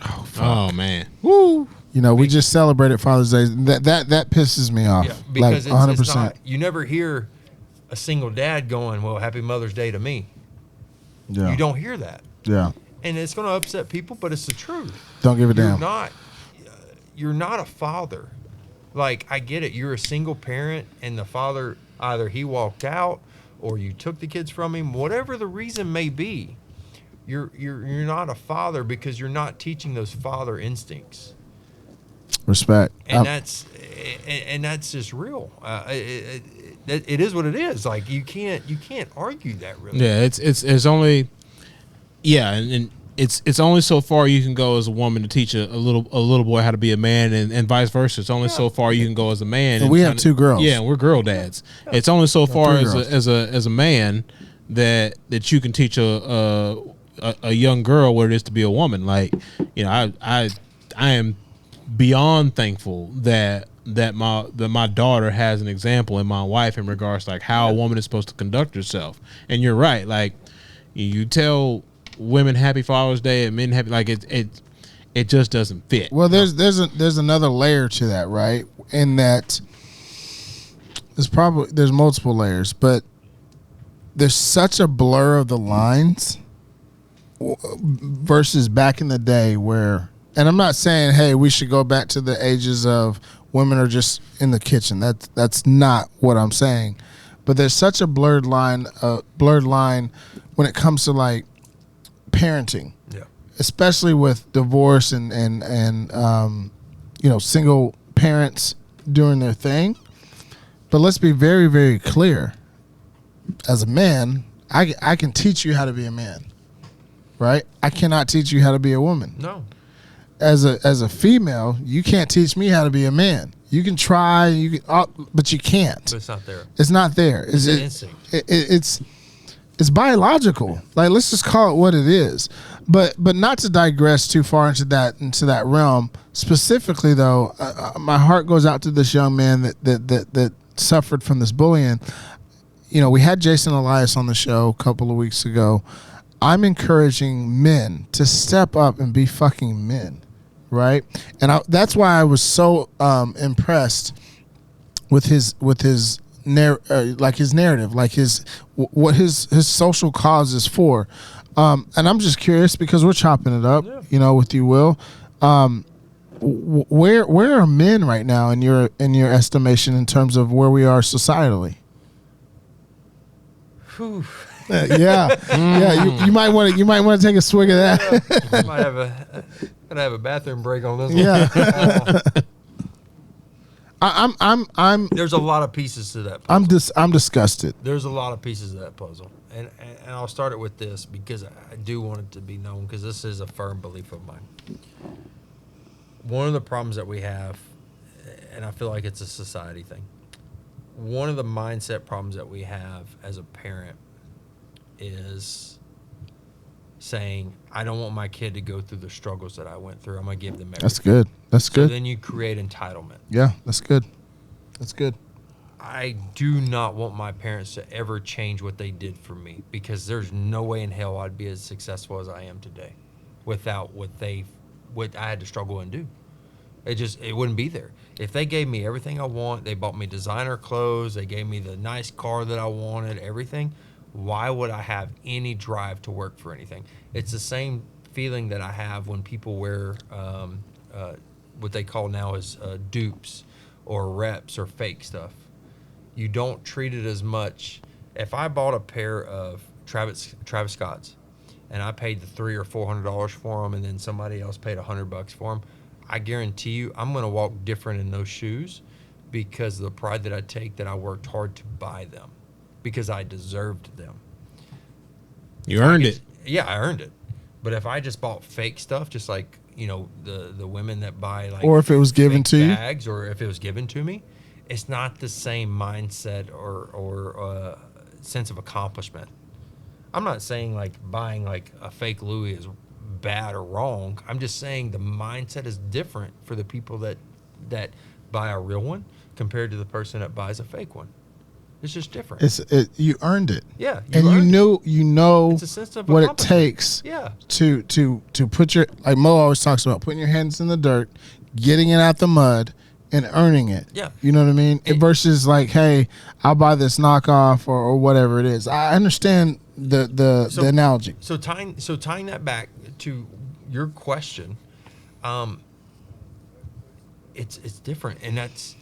Oh, fuck. Oh man. Woo. We just celebrated Father's Day. That pisses me off. Yeah, because like 100%. it's not, you never hear a single dad going, well, Happy Mother's Day to me. Yeah. You don't hear that. Yeah. And it's going to upset people, but it's the truth. Don't give a damn. You're not a father. Like, I get it. You're a single parent, and the father, either he walked out or you took the kids from him, whatever the reason may be. You're not a father because you're not teaching those father instincts. Respect. And that's just real. It is what it is. Like, you can't argue that, really. Yeah, it's only, yeah, and it's only so far you can go as a woman to teach a little boy how to be a man, and vice versa. It's only so far you can go as a man. And we have 2 girls. Yeah, and we're girl dads. It's only so far 3 as a man that you can teach a young girl what it is to be a woman. Like, I am beyond thankful that my daughter has an example in my wife in regards to like how a woman is supposed to conduct herself. And you're right, like you tell women Happy Father's Day and men happy, like it just doesn't fit. Well, there's another layer to that, right? In that there's multiple layers, but there's such a blur of the lines versus back in the day where, and I'm not saying, hey, we should go back to the ages of women are just in the kitchen. That's not what I'm saying. But there's such a blurred line when it comes to like parenting. Yeah. Especially with divorce and single parents doing their thing. But let's be very, very clear. As a man, I can teach you how to be a man, right? I cannot teach you how to be a woman. No. As a female, you can't teach me how to be a man. You can try, but you can't. But it's not there. It's not there. It's an instinct. It's biological. Like, let's just call it what it is. But not to digress too far into that realm. Specifically, though, my heart goes out to this young man that suffered from this bullying. You know, we had Jason Elias on the show a couple of weeks ago. I'm encouraging men to step up and be fucking men, right? And that's why I was so impressed with his narrative, like what his social cause is for. And I'm just curious because we're chopping it up, with you, Will. Where are men right now in your estimation in terms of where we are societally? Whew. You might want to take a swig of that. I might have a bathroom break on this one. Yeah. I'm There's a lot of pieces to that puzzle. I'm disgusted. There's a lot of pieces of that puzzle. And I'll start it with this because I do want it to be known because this is a firm belief of mine. One of the problems that we have, and I feel like it's a society thing, one of the mindset problems that we have as a parent is saying, I don't want my kid to go through the struggles that I went through. I'm going to give them everything. That's good. That's good. So then you create entitlement. Yeah, that's good. That's good. I do not want my parents to ever change what they did for me because there's no way in hell I'd be as successful as I am today without what I had to struggle and do. It wouldn't be there. If they gave me everything I want, they bought me designer clothes, they gave me the nice car that I wanted, everything, why would I have any drive to work for anything? It's the same feeling that I have when people wear what they call now is dupes or reps or fake stuff. You don't treat it as much. If I bought a pair of Travis Scott's and I paid the $300 or $400 for them, and then somebody else paid $100 for them, I guarantee you I'm going to walk different in those shoes because of the pride that I take that I worked hard to buy them because I deserved them. You earned it. Yeah, I earned it. But if I just bought fake stuff, just like the women that buy like, or if it was given to you, bags, or if it was given to me, it's not the same mindset or sense of accomplishment. I'm not saying like buying like a fake Louis is bad or wrong. I'm just saying the mindset is different for the people that buy a real one compared to the person that buys a fake one. It's just different. You earned it. Yeah, you know it's a sense of what it takes. Yeah. To put your, like Mo always talks about, putting your hands in the dirt, getting it out the mud, and earning it. Yeah. You know what I mean? Versus like, hey, I'll buy this knockoff or whatever it is. I understand the analogy. So tying that back to your question, it's different, and that's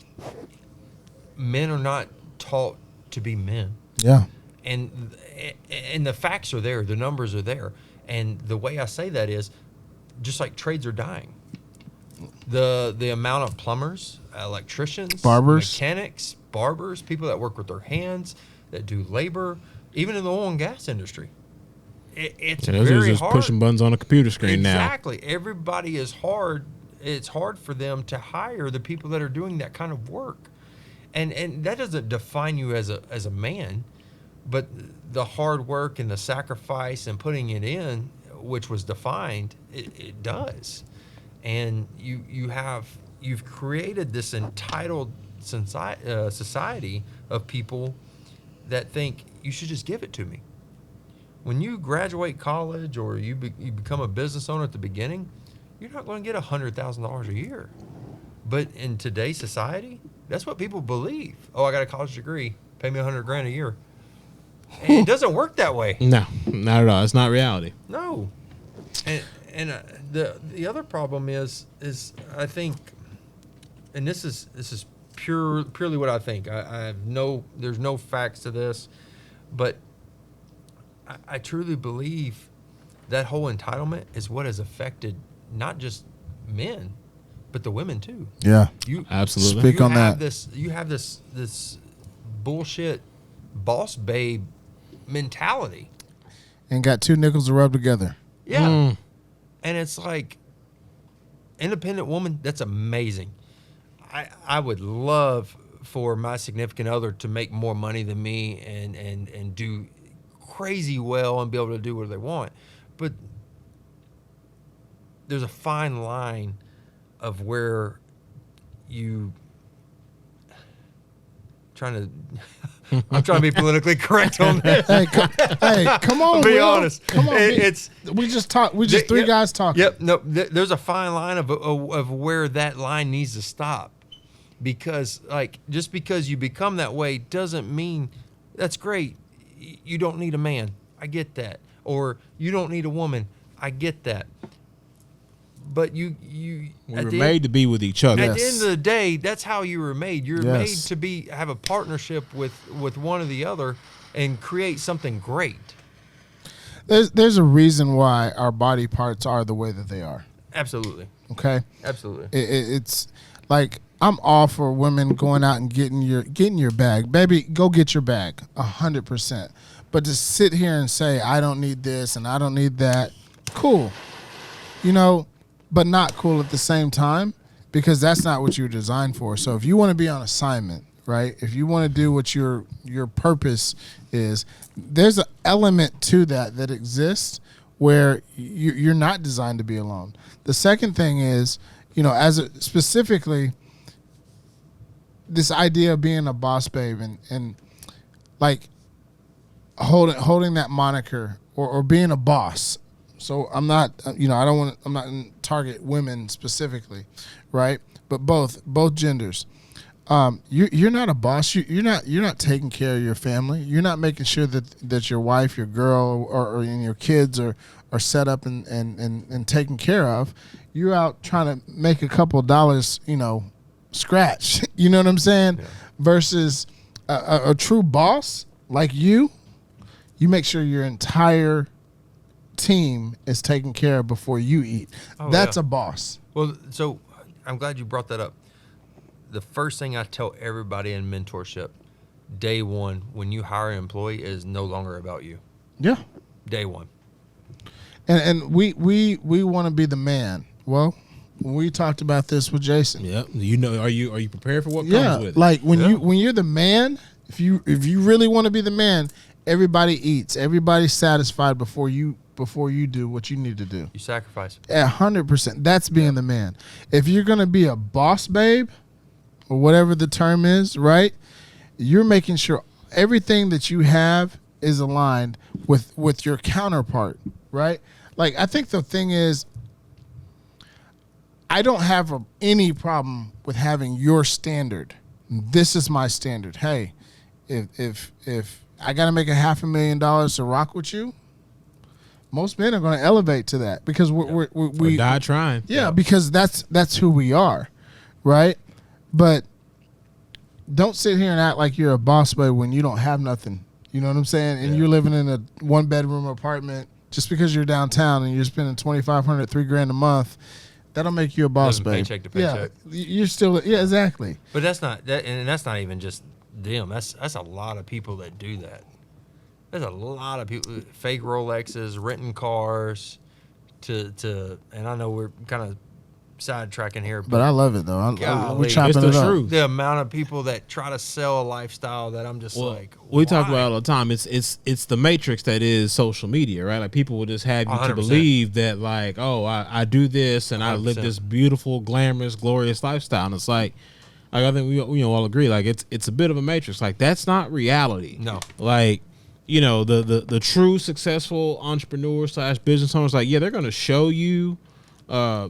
men are not taught to be men. Yeah. And the facts are there, the numbers are there, and the way I say that is, just like trades are dying. The amount of plumbers, electricians, mechanics, barbers, people that work with their hands, that do labor, even in the oil and gas industry. It's those very are just hard. pushing buttons on a computer screen now. Exactly. Everybody is hard. It's hard for them to hire the people that are doing that kind of work. And that doesn't define you as a man, but the hard work and the sacrifice and putting it in, which was defined, it does. And you've created this entitled society of people that think you should just give it to me. When you graduate college or you become a business owner at the beginning, you're not going to get $100,000 a year. But in today's society, that's what people believe. Oh, I got a college degree. Pay me $100,000 a year. And it doesn't work that way. No, not at all. It's not reality. No. And the other problem is I think, and this is purely what I think. There's no facts to this, but I truly believe that whole entitlement is what has affected not just men, but the women too. Yeah, absolutely. Speak on that. You have this bullshit boss babe mentality, and got two nickels to rub together. Yeah, and it's like, independent woman. That's amazing. I would love for my significant other to make more money than me and do crazy well and be able to do what they want, but there's a fine line of where you I'm trying to be politically correct on this. Hey, come on, Be Will. honest. Come on, It's we just talk. We just three guys talking. Yep. No, there's a fine line of where that line needs to stop, because like just because you become that way doesn't mean that's great. You don't need a man. I get that. Or you don't need a woman. I get that. But we were made to be with each other. At the end of the day, that's how you were made. You're Yes. made to have a partnership with one or the other and create something great. There's a reason why our body parts are the way that they are. Absolutely. Okay. Absolutely. It's like I'm all for women going out and getting your bag, baby. Go get your bag, 100%. But to sit here and say I don't need this and I don't need that, cool, but not cool at the same time, because that's not what you're designed for. So if you want to be on assignment, right? If you want to do what your purpose is, there's an element to that exists where you're not designed to be alone. The second thing is, specifically this idea of being a boss babe and like holding that moniker or being a boss. So I'm not, I'm not in target women specifically, right? But both genders. You're not a boss. You're not taking care of your family. You're not making sure that your wife, your girl, or your kids are set up and taken care of. You're out trying to make a couple dollars, scratch. You know what I'm saying? Yeah. Versus a true boss like you make sure your entire team is taken care of before you eat. That's a boss. Well, so I'm glad you brought that up. The first thing I tell everybody in mentorship, day one, when you hire an employee, is no longer about you. Yeah. Day one. And we want to be the man. Well, we talked about this with Jason. Yeah. Are you prepared for what comes with it? Like when you're the man, if you really want to be the man, everybody eats. Everybody's satisfied before you do what you need to do. You sacrifice. 100%. That's being the man. If you're going to be a boss babe, or whatever the term is, right? You're making sure everything that you have is aligned with your counterpart, right? Like, I think the thing is, I don't have any problem with having your standard. This is my standard. Hey, if I got to make $500,000 to rock with you, most men are going to elevate to that because we die trying. Yeah, because that's who we are, right? But don't sit here and act like you're a boss babe when you don't have nothing. You know what I'm saying? And you're living in a 1-bedroom apartment just because you're downtown and you're spending $2,500, $3,000 a month. That'll make you a boss babe. Paycheck to paycheck. Yeah, you're still exactly. But that's not even just them. That's a lot of people that do that. There's a lot of people, fake Rolexes, renting cars, and I know we're kind of sidetracking here, but I love it though. We're chopping it's the it up. truth. The amount of people that try to sell a lifestyle that I'm just we talk about it all the time. It's the matrix that is social media, right? Like people will just have you 100%. to believe that like, oh, I do this and 100%. I live this beautiful, glamorous, glorious lifestyle, and it's like I think we all agree, like it's a bit of a matrix. Like that's not reality. No, like. The true successful entrepreneurs / business owners, like, yeah, they're going to show you, the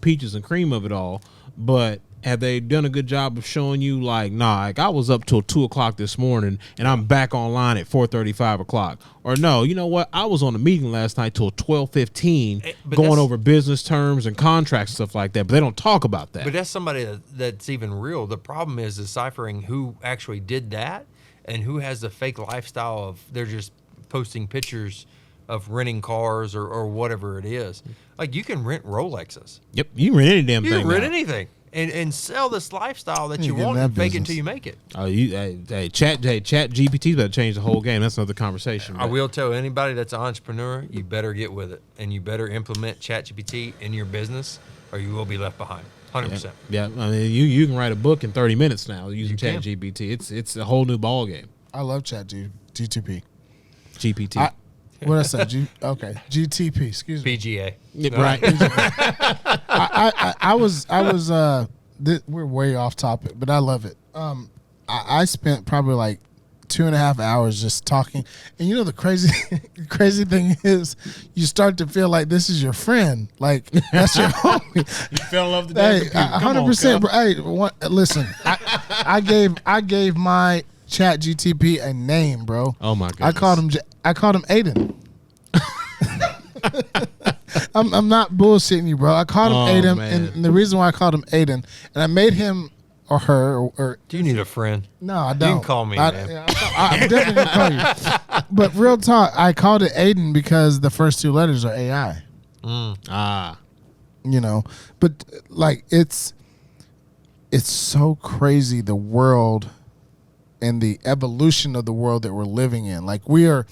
peaches and cream of it all. But have they done a good job of showing you, like, nah, like I was up till 2:00 this morning and I'm back online at 4:30, 5:00, or no, you know what? I was on a meeting last night till 12:15, going over business terms and contracts and stuff like that. But they don't talk about that. But that's somebody that's even real. The problem is deciphering who actually did that. And who has the fake lifestyle of they're just posting pictures of renting cars or whatever it is. Like you can rent Rolexes. Yep, you can rent any damn thing. You can rent anything and sell this lifestyle that you want and fake it until you make it. Oh, Chat GPT's about to change the whole game. That's another conversation. I will tell anybody that's an entrepreneur, you better get with it and you better implement Chat GPT in your business or you will be left behind. 100%. Yeah, I mean, you can write a book in 30 minutes now using Chat GPT. It's a whole new ball game. I love Chat GPT. GPT. What I said? Okay, GTP. Excuse me. PGA. Right. I was. We're way off topic, but I love it. I spent probably like 2.5 hours just talking, and the crazy thing is, you start to feel like this is your friend, like that's your homie. You fell in love with the damn computer. 100%. Hey, listen, I gave my Chat GTP a name, bro. Oh my god! I called him Aiden. I'm not bullshitting you, bro. I called him Aiden, and the reason why I called him Aiden, and I made him or her or do you need a friend? No, I don't. You can call me, man. I'm definitely gonna call you. But real talk, I called it Aiden because the first 2 letters are AI. But like it's so crazy, the world and the evolution of the world that we're living in. Like we're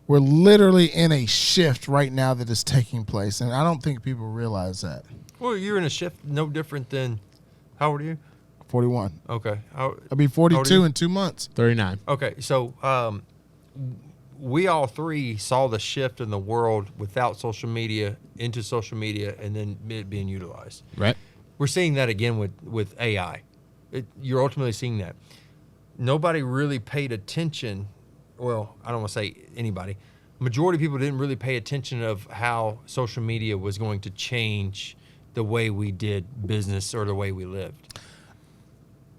literally in a shift right now that is taking place, and I don't think people realize that. Well, you're in a shift no different than, how old are you? 41. Okay. I'll be 42 in 2 months. 39. Okay, so we all three saw the shift in the world without social media into social media and then it being utilized. Right. We're seeing that again with AI. You're ultimately seeing that. Nobody really paid attention. Well, I don't want to say anybody. Majority of people didn't really pay attention of how social media was going to change the way we did business or the way we lived.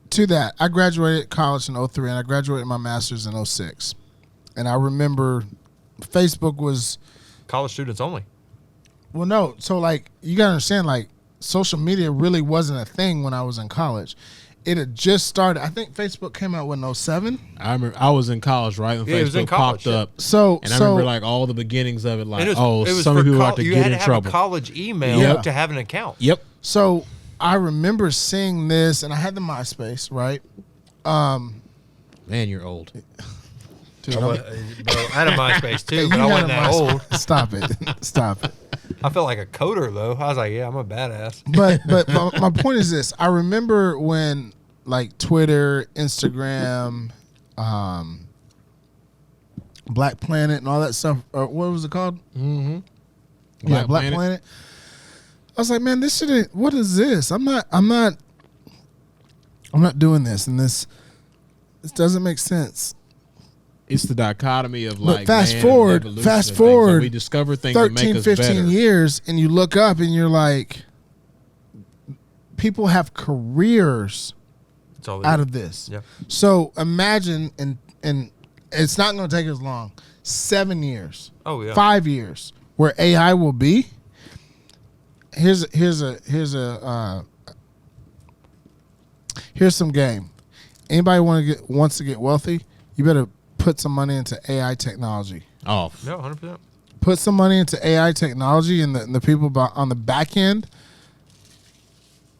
To that, I graduated college in 03 and I graduated my master's in 06. And I remember Facebook was... College students only. Well, no. So, like, you got to understand, like, social media really wasn't a thing when I was in college. It had just started. I think Facebook came out in 07. I remember I was in college, right? When it was in Facebook college, popped up. And I remember, like, all the beginnings of it, like, it was some people about to get in trouble. You had to have a college email to have an account. Yep. So I remember seeing this, and I had the MySpace, right? Man, you're old. Dude, Bro, I had a MySpace too, but I wasn't that old. Stop it. Stop it. I felt like a coder though. I was like, yeah, I'm a badass. But my point is this. I remember when like Twitter, Instagram, Black Planet and all that stuff, or what was it called? Mm-hmm. Black Planet. I was like, man, this shit, what is this? I'm not doing this, and this doesn't make sense. It's the dichotomy of like fast forward, we discover things 13, that make us 15 better. years, and you look up and you're like, people have careers out of this. Yeah. So imagine, and it's not going to take as long, 7 years, 5 years, where AI will be. Here's some game. Anybody wants to get wealthy? You better put some money into AI technology. Oh, no, 100%. Put some money into AI technology, and the people on the back end,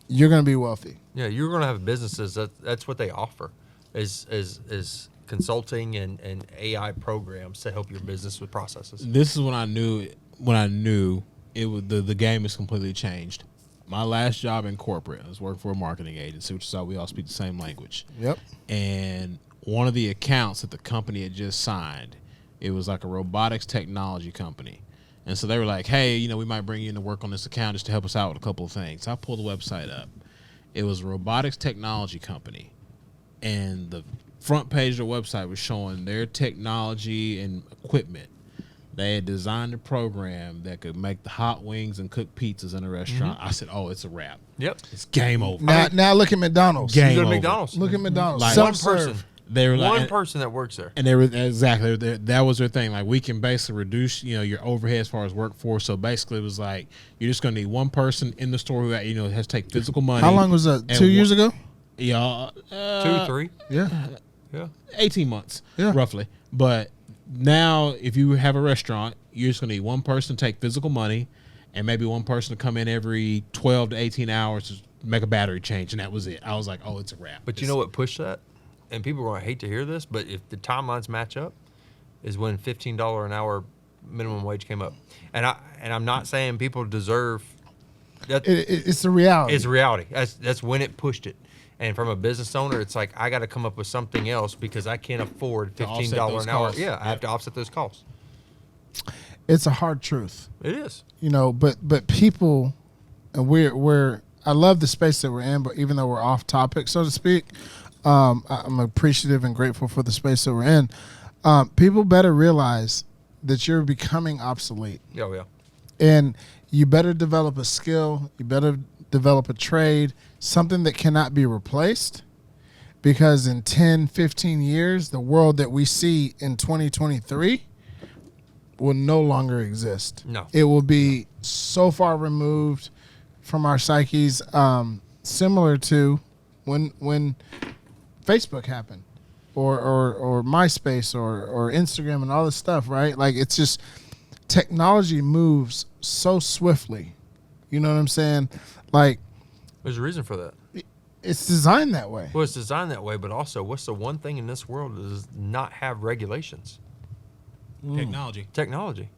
you're going to be wealthy. Yeah, you're going to have businesses that's what they offer, is consulting and AI programs to help your business with processes. This is when I knew it was the game has completely changed. My last job in corporate, I was working for a marketing agency, which is how we all speak the same language. Yep. And one of the accounts that the company had just signed, it was like a robotics technology company. And so they were like, hey, we might bring you in to work on this account just to help us out with a couple of things. So I pulled the website up. It was a robotics technology company. And the front page of the website was showing their technology and equipment. They had designed a program that could make the hot wings and cook pizzas in a restaurant. Mm-hmm. I said, oh, it's a wrap. Yep. It's game over. Now look at McDonald's. Game you go to over. McDonald's. Look at McDonald's. Like, one person. They were one like, person that works there. And they were exactly that was their thing. Like, we can basically reduce, your overhead as far as workforce. So basically, it was like you're just going to need one person in the store who has to take physical money. How long was that? 2 years ago? Yeah, 2, 3. Yeah. 18 months, yeah, roughly. But now, if you have a restaurant, you're just going to need one person to take physical money, and maybe one person to come in every 12 to 18 hours to make a battery change, and that was it. I was like, oh, it's a wrap. But you know what pushed that? And people are going to hate to hear this, but if the timelines match up, is when $15 an hour minimum wage came up. And I'm not saying people deserve that. It's the reality. It's reality. That's when it pushed it. And from a business owner, it's like, I got to come up with something else because I can't afford $15 an hour. Costs. Yeah, I have to offset those costs. It's a hard truth. It is. But people, and we're I love the space that we're in, but even though we're off topic, so to speak, I'm appreciative and grateful for the space that we're in. People better realize that you're becoming obsolete. Oh, yeah. And you better develop a skill. You better develop a trade, something that cannot be replaced, because in 10, 15 years, the world that we see in 2023 will no longer exist. No. It will be so far removed from our psyches, similar to when Facebook happened, or MySpace, or Instagram, and all this stuff, right? Like, it's just technology moves so swiftly. You know what I'm saying? Like, There's a reason for that. it's designed that way. Well, it's designed that way, but also, what's the one thing in this world that does not have regulations? Technology.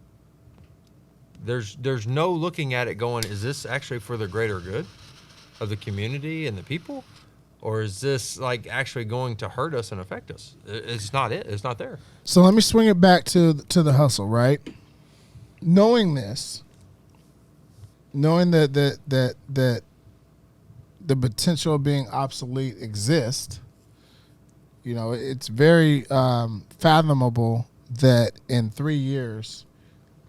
There's no looking at it going, is this actually for the greater good of the community and the people? Or is this like actually going to hurt us and affect us? It's not it. It's not there. So let me swing it back to the hustle, right? Knowing this, knowing that the potential of being obsolete exists, it's very fathomable that in 3 years,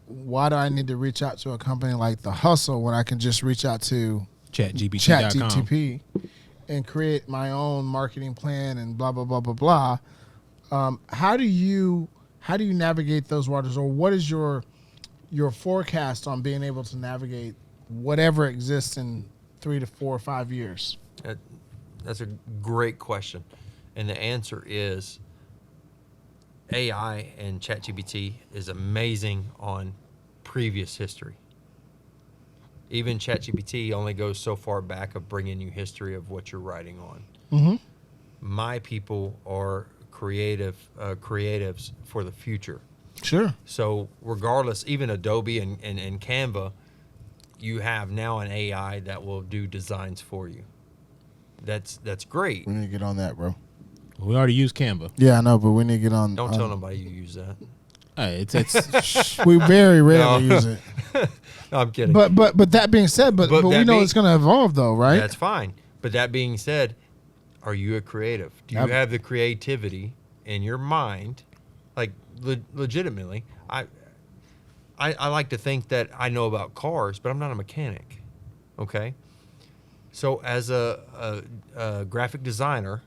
why do I need to reach out to a company like The Hustle when I can just reach out to ChatGPT.com. ChatGPT and create my own marketing plan and blah, blah, blah, blah, blah. How do you navigate those waters, or what is your forecast on being able to navigate whatever exists in 3 to 4 or 5 years? That's a great question. And the answer is AI and ChatGPT is amazing on previous history. Even ChatGPT only goes so far back of bringing you history of what you're writing on. Mm-hmm. My people are creatives for the future. Sure. So regardless, even Adobe and Canva, you have now an AI that will do designs for you. That's great. We need to get on that, bro. We already use Canva. Yeah, I know, but we need to get on. Don't tell nobody you use that. Hey, it's We very rarely use it. No, I'm kidding. But that being said, but we know it's going to evolve, though, right? That's fine. But that being said, are you a creative? Do you have the creativity in your mind? Like, legitimately, I like to think that I know about cars, but I'm not a mechanic. Okay? So as a graphic designer,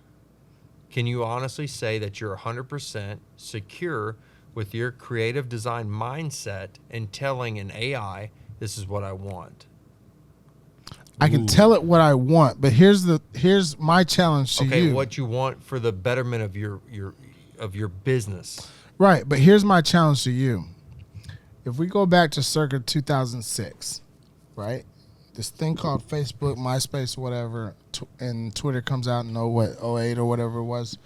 can you honestly say that you're 100% secure with your creative design mindset and telling an AI, this is what I want? I can tell it what I want, but here's my challenge to you. Okay, what you want for the betterment of your business. Right, but here's my challenge to you. If we go back to circa 2006, right? This thing called Facebook, MySpace, whatever, and Twitter comes out in 08 or whatever it was.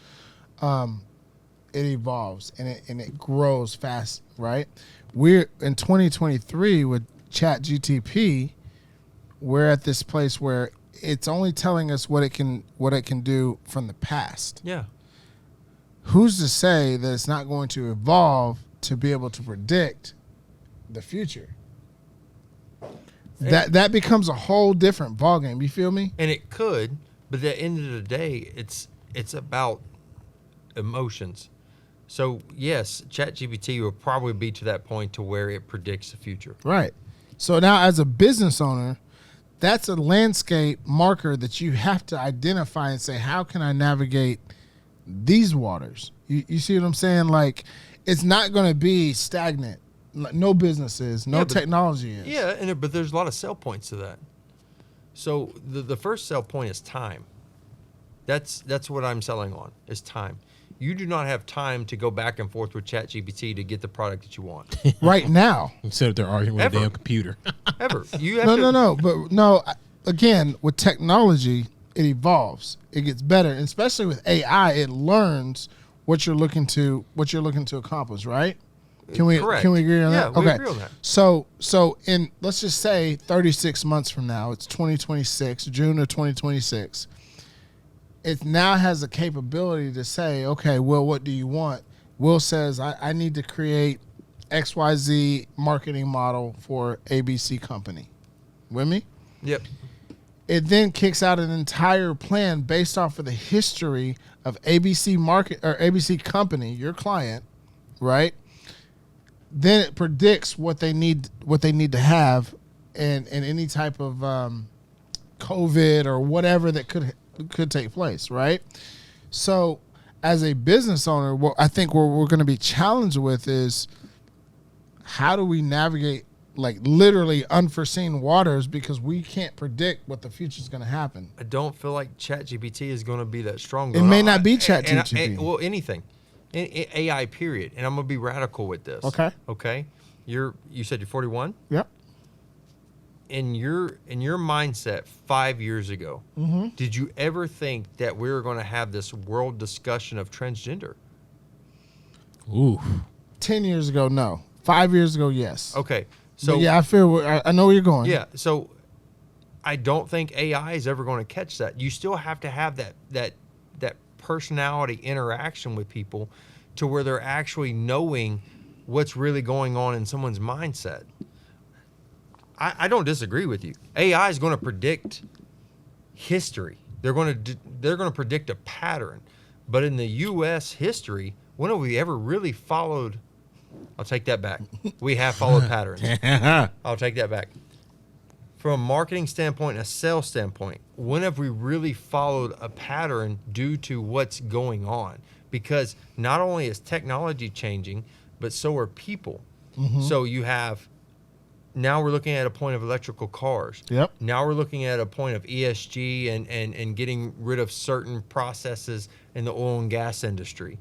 It evolves and it grows fast, right? We're in 2023 with ChatGPT. We're at this place where it's only telling us what it can do from the past. Yeah. Who's to say that it's not going to evolve to be able to predict the future? That becomes a whole different ballgame. You feel me? And it could, but at the end of the day, it's about emotions. So yes, ChatGPT will probably be to that point to where it predicts the future. Right. So now, as a business owner, that's a landscape marker that you have to identify and say, how can I navigate these waters? You see what I'm saying? Like, it's not going to be stagnant. No business is. No technology is. Yeah, but there's a lot of sell points to that. So the first sell point is time. That's what I'm selling on, is time. You do not have time to go back and forth with ChatGPT to get the product that you want. Right now. Instead of they're arguing with a damn computer. Ever. You have No. But no, again, with technology, it evolves. It gets better. And especially with AI, it learns what you're looking to accomplish, right? Can we agree on that? Yeah, we agree on that. So in, let's just say 36 months from now, it's 2026, June of 2026. It now has the capability to say, okay, Will, what do you want? Will says, I need to create XYZ marketing model for ABC company. With me? Yep. It then kicks out an entire plan based off of the history of ABC market or ABC company, your client, right? Then it predicts what they need to have and any type of COVID or whatever that could take place, right? So as a business owner, what I think we're going to be challenged with is how do we navigate like literally unforeseen waters because we can't predict what the future is going to happen. I don't feel like ChatGPT is going to be that strong. It may not be ChatGPT. Well, anything. AI, period. And I'm going to be radical with this. Okay. Okay. You said you're 41? Yep. In your mindset 5 years ago, did you ever think that we were going to have this world discussion of transgender? Ooh. 10 years ago, no. 5 years ago, yes. Okay. So but yeah, I know where you're going. Yeah. So I don't think AI is ever going to catch that. You still have to have that personality interaction with people to where they're actually knowing what's really going on in someone's mindset. I don't disagree with you. AI is going to predict history. They're going to predict a pattern. But in the U.S. history, when have we ever really followed? I'll take that back. We have followed patterns. I'll take that back. From a marketing standpoint and a sales standpoint, when have we really followed a pattern due to what's going on? Because not only is technology changing, but so are people. So you have, now we're looking at a point of electrical cars. Yep. Now we're looking at a point of ESG and getting rid of certain processes in the oil and gas industry.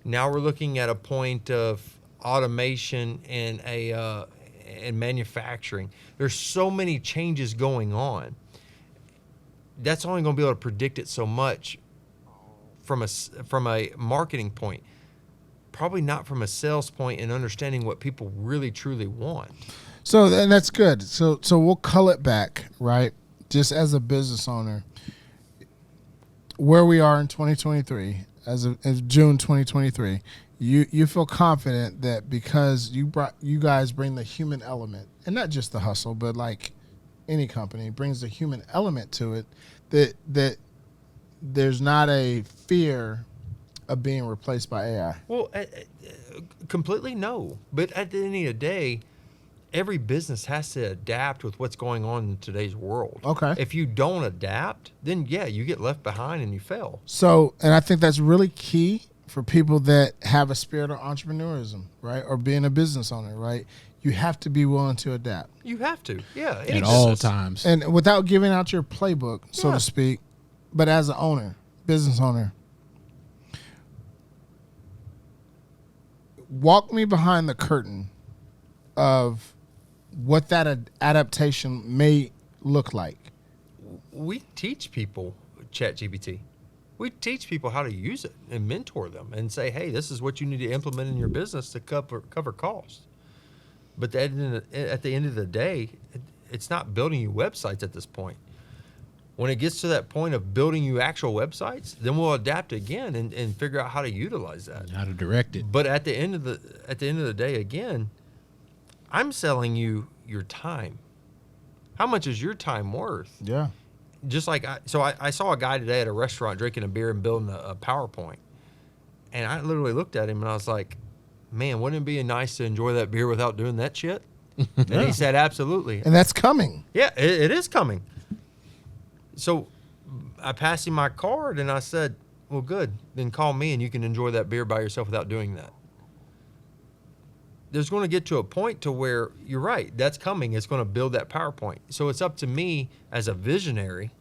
Now we're looking at a point of automation and manufacturing. There's so many changes going on. That's only going to be able to predict it so much from a marketing point. Probably not from a sales point and understanding what people really truly want. So and that's good. So we'll cull it back, right? Just as a business owner, where we are in 2023, as of June 2023, you feel confident that because you guys bring the human element, and not just the hustle, but like any company brings the human element to it, that there's not a fear of being replaced by AI. Well, completely no. But at the end of the day, every business has to adapt with what's going on in today's world. Okay. If you don't adapt, then yeah, you get left behind and you fail. So, and I think that's really key for people that have a spirit of entrepreneurism, right? Or being a business owner, right? You have to be willing to adapt. You have to, yeah. At all times. And without giving out your playbook, so to speak, but as an owner, business owner, walk me behind the curtain of what that adaptation may look like. We teach people ChatGPT. We teach people how to use it and mentor them and say, hey, this is what you need to implement in your business to cover costs. But at the end of the day, it's not building you websites at this point. When it gets to that point of building you actual websites, then we'll adapt again and figure out how to utilize that. How to direct it. But at the end of the day, again, I'm selling you your time. How much is your time worth? Yeah. Just like I saw a guy today at a restaurant drinking a beer and building a PowerPoint, and I literally looked at him and I was like, "Man, wouldn't it be nice to enjoy that beer without doing that shit?" And he said, "Absolutely." And that's coming. Yeah, it is coming. So I passed him my card and I said, "Well, good. Then call me and you can enjoy that beer by yourself without doing that." There's going to get to a point to where you're right. That's coming. It's going to build that PowerPoint. So it's up to me as a visionary,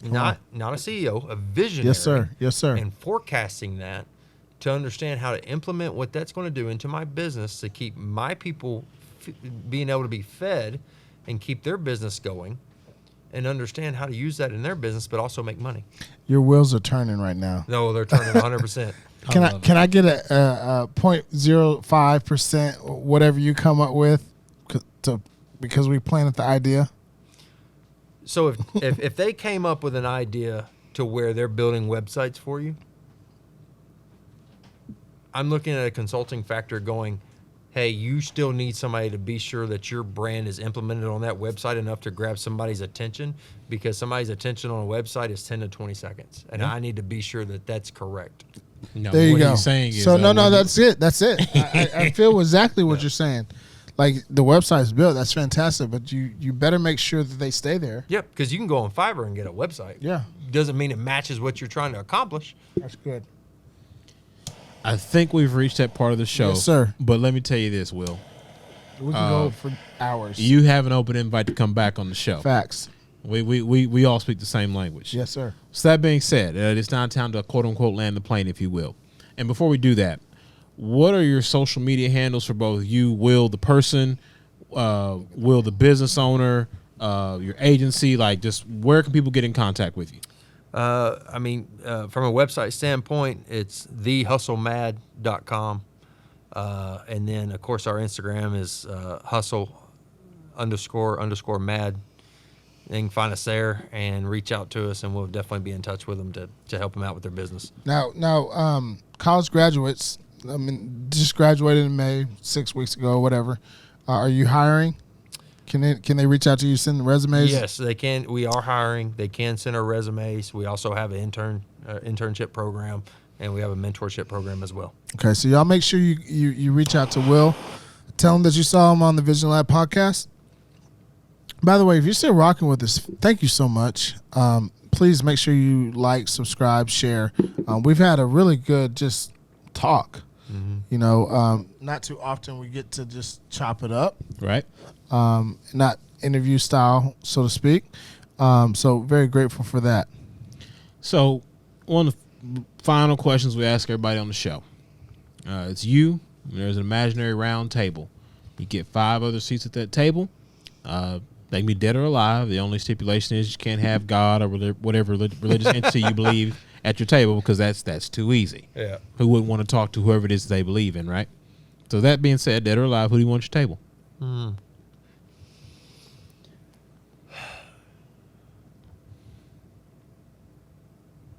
not a CEO, a visionary. Yes, sir. Yes, sir. And forecasting that to understand how to implement what that's going to do into my business to keep my people being able to be fed and keep their business going, and understand how to use that in their business, but also make money. Your wheels are turning right now. No, they're turning 100%. Can I get a 0.05%, whatever you come up with, because we planted the idea? So if they came up with an idea to where they're building websites for you, I'm looking at a consulting factor going, hey, you still need somebody to be sure that your brand is implemented on that website enough to grab somebody's attention, because somebody's attention on a website is 10 to 20 seconds. And I need to be sure that that's correct. No, There you what go. he's saying is, So no, when that's it. That's it. I feel exactly what you're saying. Like, the website's built. That's fantastic. But you better make sure that they stay there. Yep, because you can go on Fiverr and get a website. Yeah. Doesn't mean it matches what you're trying to accomplish. That's good. I think we've reached that part of the show. Yes, sir. But let me tell you this, Will. We can go for hours. You have an open invite to come back on the show. Facts. We all speak the same language. Yes, sir. So that being said, it's now time to quote unquote land the plane, if you will. And before we do that, what are your social media handles for both you, Will, the person, Will, the business owner, your agency? Like, just where can people get in contact with you? From a website standpoint, it's thehustlemad.com. And then, of course, our Instagram is hustle__mad. They can find us there and reach out to us, and we'll definitely be in touch with them to help them out with their business. Now, college graduates, just graduated in May, 6 weeks ago, whatever. Are you hiring? Can they reach out to you, send resumes? Yes, they can. We are hiring. They can send our resumes. We also have an internship program, and we have a mentorship program as well. Okay, so y'all make sure you reach out to Will. Tell him that you saw him on the TheVisionLab podcast. By the way, if you're still rocking with us, thank you so much. Please make sure you like, subscribe, share. We've had a really good just talk. Mm-hmm. Not too often we get to just chop it up. Right. Not interview style, so to speak. So very grateful for that. So one of the final questions we ask everybody on the show. It's you. There's an imaginary round table. You get 5 other seats at that table. They can be dead or alive. The only stipulation is you can't have God or whatever religious entity you believe at your table, because that's too easy. Yeah. Who wouldn't want to talk to whoever it is they believe in, right? So that being said, dead or alive, who do you want at your table?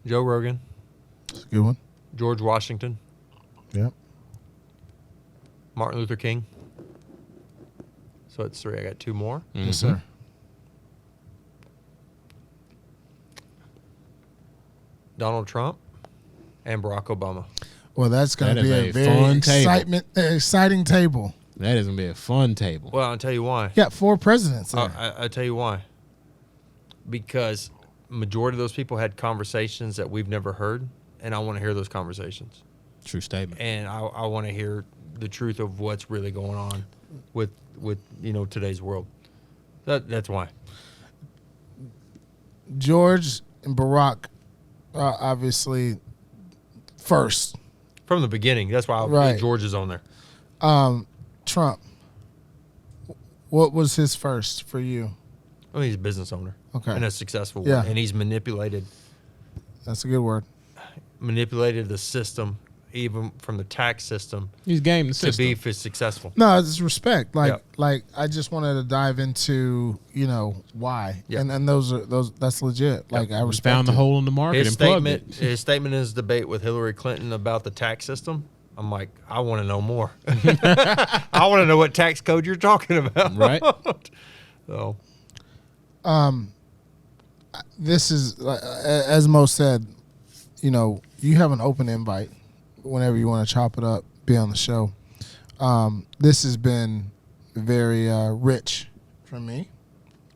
Joe Rogan. That's a good one. George Washington. Yep. Martin Luther King. So it's 3. I got 2 more. Mm-hmm. Yes, sir. Donald Trump and Barack Obama. Well, that's going to That be is a a very fun exciting table. That is going to be a fun table. Well, I'll tell you why. You got 4 presidents there. I'll tell you why. Because majority of those people had conversations that we've never heard, and I want to hear those conversations. True statement. And I want to hear the truth of what's really going on with today's world. That's why. George and Barack are obviously first. From the beginning. That's why Right. George is on there. Trump. What was his first for you? Well, he's a business owner. Okay. And a successful Yeah. one. And he's manipulated That's a good word. the system, even from the tax system, He's game the to system. be successful. No, it's respect. Yeah. Like I just wanted to dive into, why. Yeah. And those that's legit. Like, I We respect found the it. hole in the market and plugged it. His statement in his debate with Hillary Clinton about the tax system, I'm like, I want to know more. I want to know what tax code you're talking about. Right. So, This is, as Mo said, you have an open invite whenever you want to chop it up, be on the show. This has been very rich for me.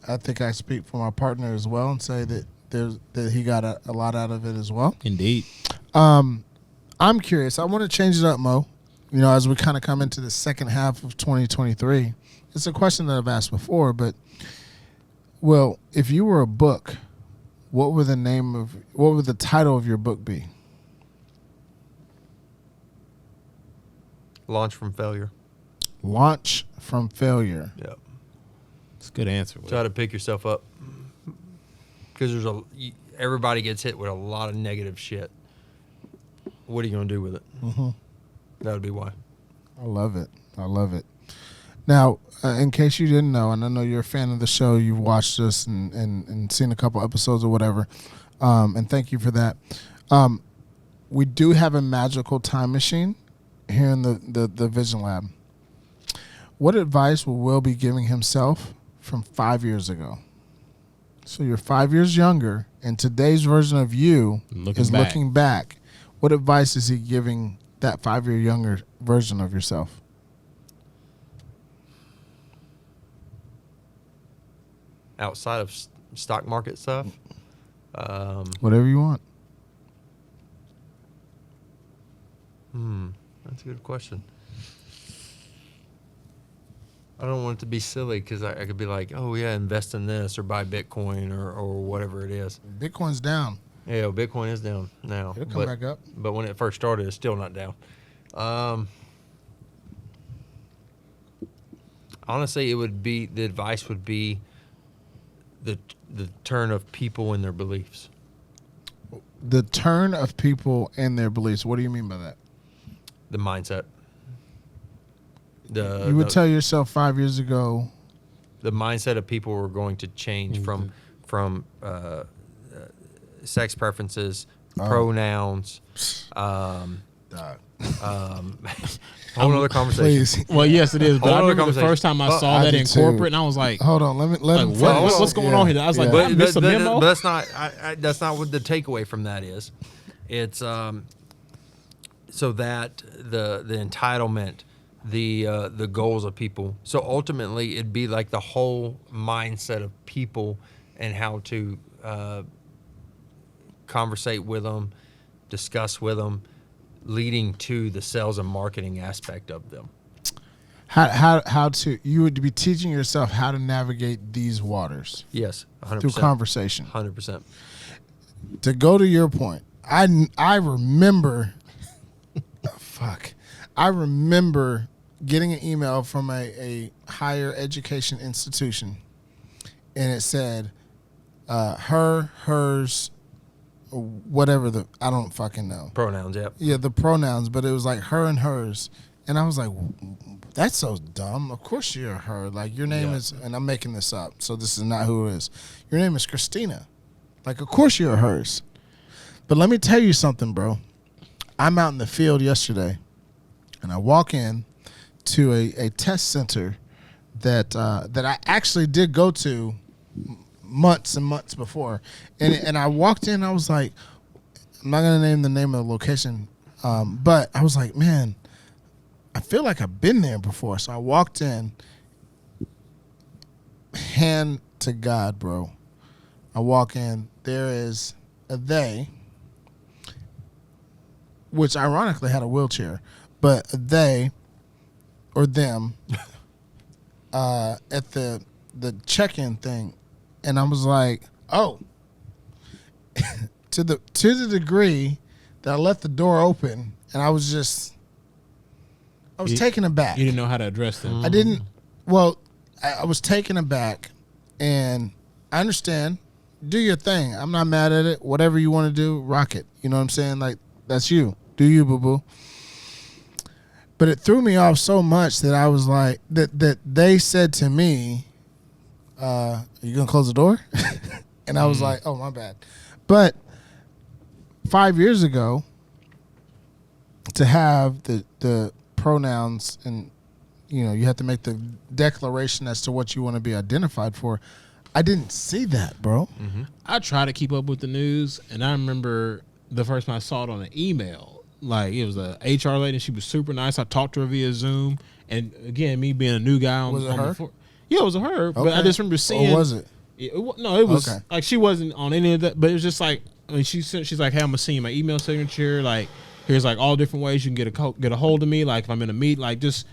I think I speak for my partner as well and say that he got a lot out of it as well. Indeed. I'm curious. I want to change it up, Mo. As we kind of come into the second half of 2023, it's a question that I've asked before, but well, if you were a book, what would the title of your book be? launch from failure. Launch from failure. Yep. It's a good answer. So how to pick yourself up. Because everybody gets hit with a lot of negative shit. What are you going to do with it? Mm-hmm. That would be why. I love it. Now, in case you didn't know, and I know you're a fan of the show, you've watched us and seen a couple episodes or whatever, and thank you for that. We do have a magical time machine here in the Vision Lab. What advice will Will be giving himself from 5 years ago? So you're 5 years younger, and today's version of you looking back. What advice is he giving that 5 year younger version of yourself? Outside of stock market stuff? Whatever you want. That's a good question. I don't want it to be silly because I could be like, oh, yeah, invest in this or buy Bitcoin or whatever it is. Bitcoin's down. Yeah, well, Bitcoin is down now. It'll come back up. But when it first started, it's still not down. Honestly, the advice would be the turn of people and their beliefs. The turn of people and their beliefs. What do you mean by that? The mindset. You would tell yourself 5 years ago. The mindset of people were going to change from sex preferences, pronouns. Whole other conversation. Please. Well, yes, it is. But I Whole other remember the first time I saw that in corporate, and I was like, hold on, let him finish. what's going on here? I was like, but did I miss a memo? that's not. That's not what the takeaway from that is. It's so that the entitlement, the goals of people. So ultimately, it'd be like the whole mindset of people and how to conversate with them, discuss with them, leading to the sales and marketing aspect of them. How to, you would be teaching yourself how to navigate these waters. Yes, 100%. Through conversation. 100%. To go to your point, I remember, I remember getting an email from a higher education institution, and it said, her, hers, whatever I don't fucking know. Pronouns, yep. Yeah, the pronouns, but it was like her and hers. And I was like, that's so dumb. Of course you're her. Like, your name is, and I'm making this up, so this is not who it is. Your name is Christina. Like, of course you're hers. But let me tell you something, bro. I'm out in the field yesterday, and I walk in to a test center that I actually did go to months and months before, and I walked in. I was like, I'm not gonna name the name of the location, but I was like, man, I feel like I've been there before. So I walked in. Hand to God, bro. I walk in. There is a they, which ironically had a wheelchair, but a they or them at the check-in thing. And I was like, oh, to the degree that I left the door open, and I was taken aback. You didn't know how to address them. I didn't. Well, I was taken aback, and I understand. Do your thing. I'm not mad at it. Whatever you want to do, rock it. You know what I'm saying? Like, that's you. Do you, boo-boo. But it threw me off so much that I was like, that they said to me, are you going to close the door? And I was like, oh, my bad. But 5 years ago, to have the pronouns and, you have to make the declaration as to what you want to be identified for, I didn't see that, bro. Mm-hmm. I try to keep up with the news, and I remember the first time I saw it on an email. Like, it was a HR lady, and she was super nice. I talked to her via Zoom, and again, me being a new guy Was it her? Yeah, it was her. Okay. But I just remember seeing. Or was it? It was okay. Like, she wasn't on any of that, but it was just like, she's like, hey, I'm gonna send you my email signature. Like, here's like all different ways you can get a hold of me. Like, if I'm in a meet, like, just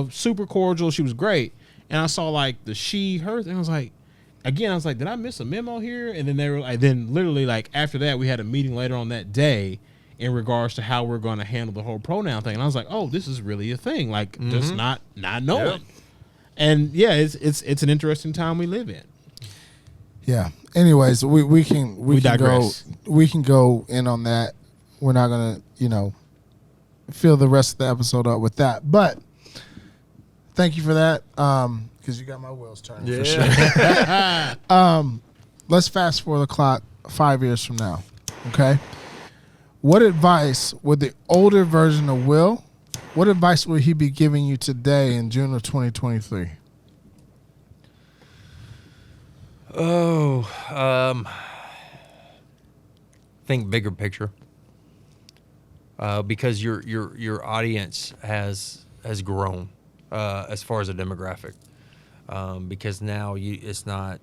super cordial. She was great, and I saw like the she her thing. I was like, again, I was like, did I miss a memo here? And then they were like, then literally like after that, we had a meeting later on that day in regards to how we're going to handle the whole pronoun thing. And I was like, oh, this is really a thing. Like, just not knowing. Yep. And yeah, it's an interesting time we live in. Yeah. Anyways, we can digress. We can go in on that. We're not gonna fill the rest of the episode up with that. But thank you for that. Because you got my wheels turning for sure. Let's fast forward the clock 5 years from now. Okay. What advice would the older version of Will What advice will he be giving you today in June of 2023? Think bigger picture. Because your audience has grown as far as a demographic. Because now it's not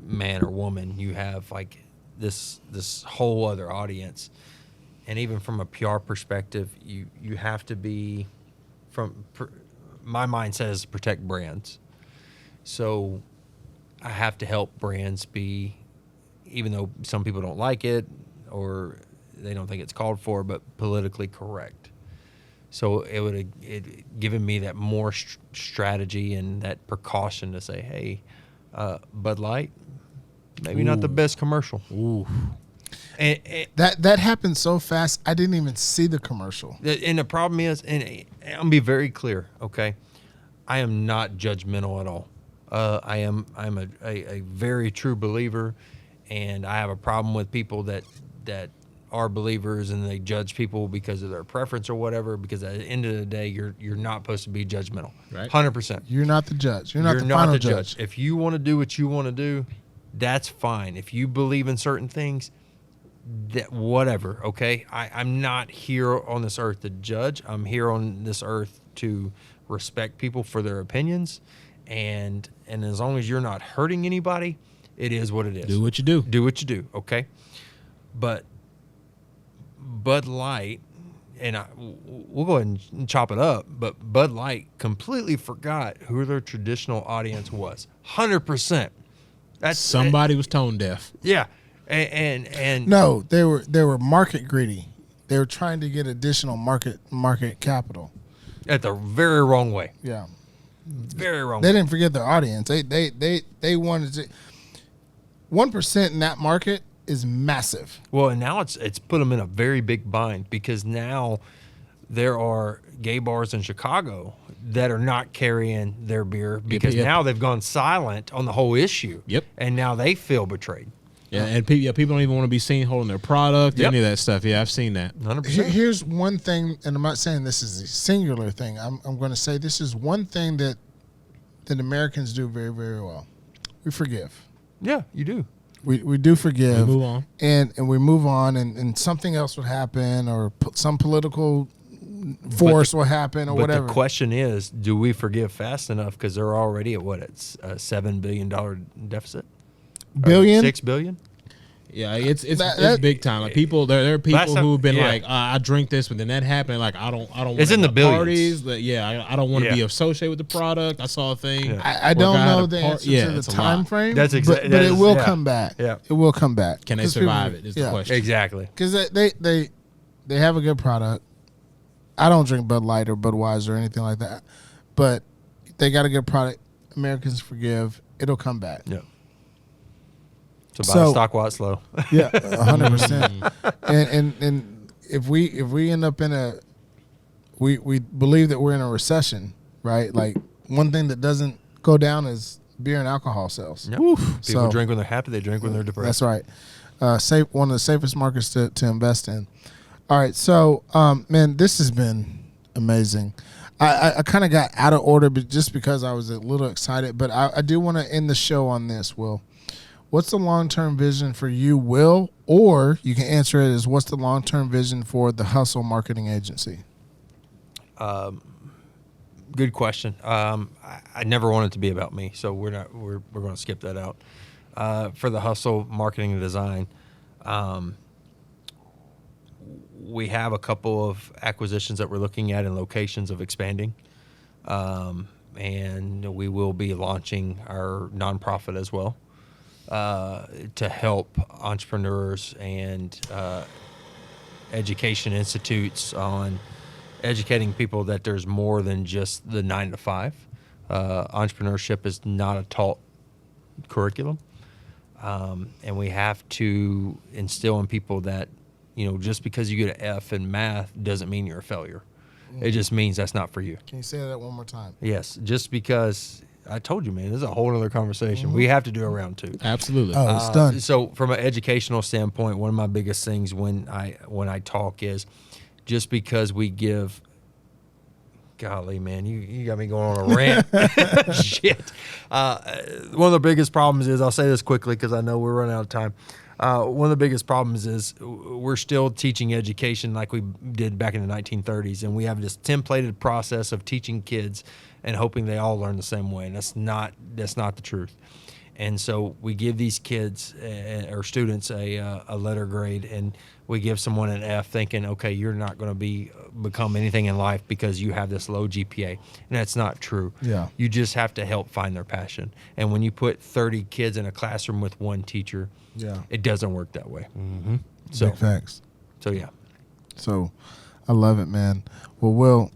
man or woman. You have like this whole other audience, and even from a PR perspective, you have to be my mindset is to protect brands. So I have to help brands be, even though some people don't like it or they don't think it's called for, but politically correct. So it given me that more strategy and that precaution to say, hey, Bud Light, maybe not the best commercial. Ooh. And That happened so fast, I didn't even see the commercial. and the problem is, and I'm gonna be very clear, okay? I am not judgmental at all. I'm a very true believer, and I have a problem with people that are believers and they judge people because of their preference or whatever. Because at the end of the day, you're not supposed to be judgmental. Right. 100%. You're not the judge. You're not the final judge. If you want to do what you want to do, that's fine. If you believe in certain things, that whatever. Okay, I'm not here on this earth to judge. I'm here on this earth to respect people for their opinions, and as long as you're not hurting anybody, it is what it is. Do what you do. Do what you do. Okay, but Bud Light, and we'll go ahead and chop it up, but Bud Light completely forgot who their traditional audience was. 100%. That's Somebody was tone deaf. Yeah. And No, they were market greedy. They were trying to get additional market capital. at the very wrong way. Yeah. Very wrong They way. didn't forget their audience. They wanted to 1% in that market is massive. Well, and now it's put them in a very big bind because now there are gay bars in Chicago that are not carrying their beer because Yep. now they've gone silent on the whole issue. Yep. And now they feel betrayed. Yeah, and people don't even want to be seen holding their product, Yep. any of that stuff. Yeah, I've seen that. 100%. Here's one thing, and I'm not saying this is a singular thing. I'm going to say this is one thing that Americans do very, very well. We forgive. Yeah, you do. We do forgive. We move on. And we move on, and something else would happen, or some political force will happen, or But whatever. the question is, do we forgive fast enough? Because they're already at it's a $7 billion deficit. Billion? $6 billion. Yeah, it's That- big time. Like people, there are people Last time- who've been yeah. like, I drink this, but then that happened. Like I don't. It's want in the billions. parties. But yeah, I don't want to Yeah. be associated with the product. I saw a thing. Yeah. I where don't a guy had know a the par- answer yeah, to it's the a time lot. frame. That's but that it is- will yeah. come back. Yeah. It will come back. Can they 'Cause people- survive it? Is the question. Exactly. Because they have a good product. I don't drink Bud Light or Budweiser or anything like that, but they got a good product. Americans forgive. It'll come back. Yeah. So buy So- the stock while it's low. Yeah, 100%. And if we end up in we believe that we're in a recession, right? Like one thing that doesn't go down is beer and alcohol sales. Yep. People So- drink when they're happy. They drink when they're depressed. That's right. One of the safest markets to invest in. All right, so man, this has been amazing. I kind of got out of order, but just because I was a little excited. But I do want to end the show on this, Will. What's the long-term vision for you, Will? Or you can answer it as, what's the long-term vision for the Hustle Marketing Agency? Good question. I never want it to be about me, so we're going to skip that out. For the Hustle Marketing and Design, we have a couple of acquisitions that we're looking at and locations of expanding, and we will be launching our nonprofit as well to help entrepreneurs and education institutes on educating people that there's more than just the 9 to 5. Entrepreneurship is not a taught curriculum, and we have to instill in people that, just because you get an F in math doesn't mean you're a failure. It just means that's not for you. Can you say that one more time? Yes, just because I told you, man, this is a whole other conversation. We have to do a round 2. Absolutely. Oh, it's done. So from an educational standpoint, one of my biggest things when I talk is, just because we give Golly, man, you got me going on a rant. Shit. One of the biggest problems is, I'll say this quickly because I know we're running out of time. One of the biggest problems is we're still teaching education like we did back in the 1930s, and we have this templated process of teaching kids and hoping they all learn the same way, and that's not the truth. And so we give these kids or students a letter grade, and we give someone an F, thinking, okay, you're not going to become anything in life because you have this low GPA, and that's not true. Yeah. You just have to help find their passion. And when you put 30 kids in a classroom with one teacher, it doesn't work that way. Mm-hmm. So Big facts. So yeah. So I love it, man. Well, Will,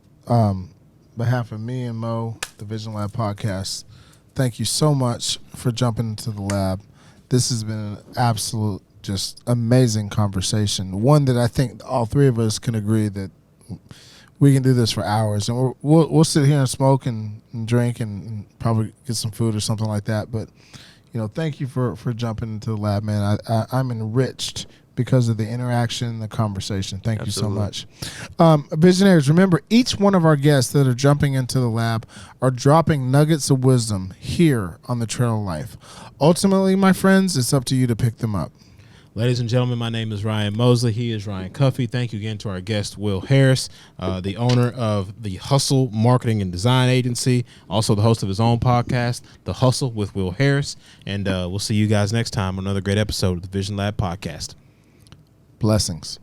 behalf of me and Mo, the Vision Lab podcast, thank you so much for jumping into the lab. This has been an absolute, just amazing conversation. One that I think all three of us can agree that we can do this for hours, and we'll sit here and smoke and drink and probably get some food or something like that. But thank you for jumping into the lab, man. I'm enriched because of the interaction, the conversation. Thank Absolutely. you so much. Visionaries, remember, each one of our guests that are jumping into the lab are dropping nuggets of wisdom here on the Trail of Life. Ultimately, my friends, it's up to you to pick them up. Ladies and gentlemen, my name is Ryan Mosley. He is Ryan Cuffey. Thank you again to our guest, Will Harris, the owner of the Hustle Marketing and Design Agency, also the host of his own podcast, The Hustle with Will Harris. And we'll see you guys next time on another great episode of the Vision Lab podcast. Blessings.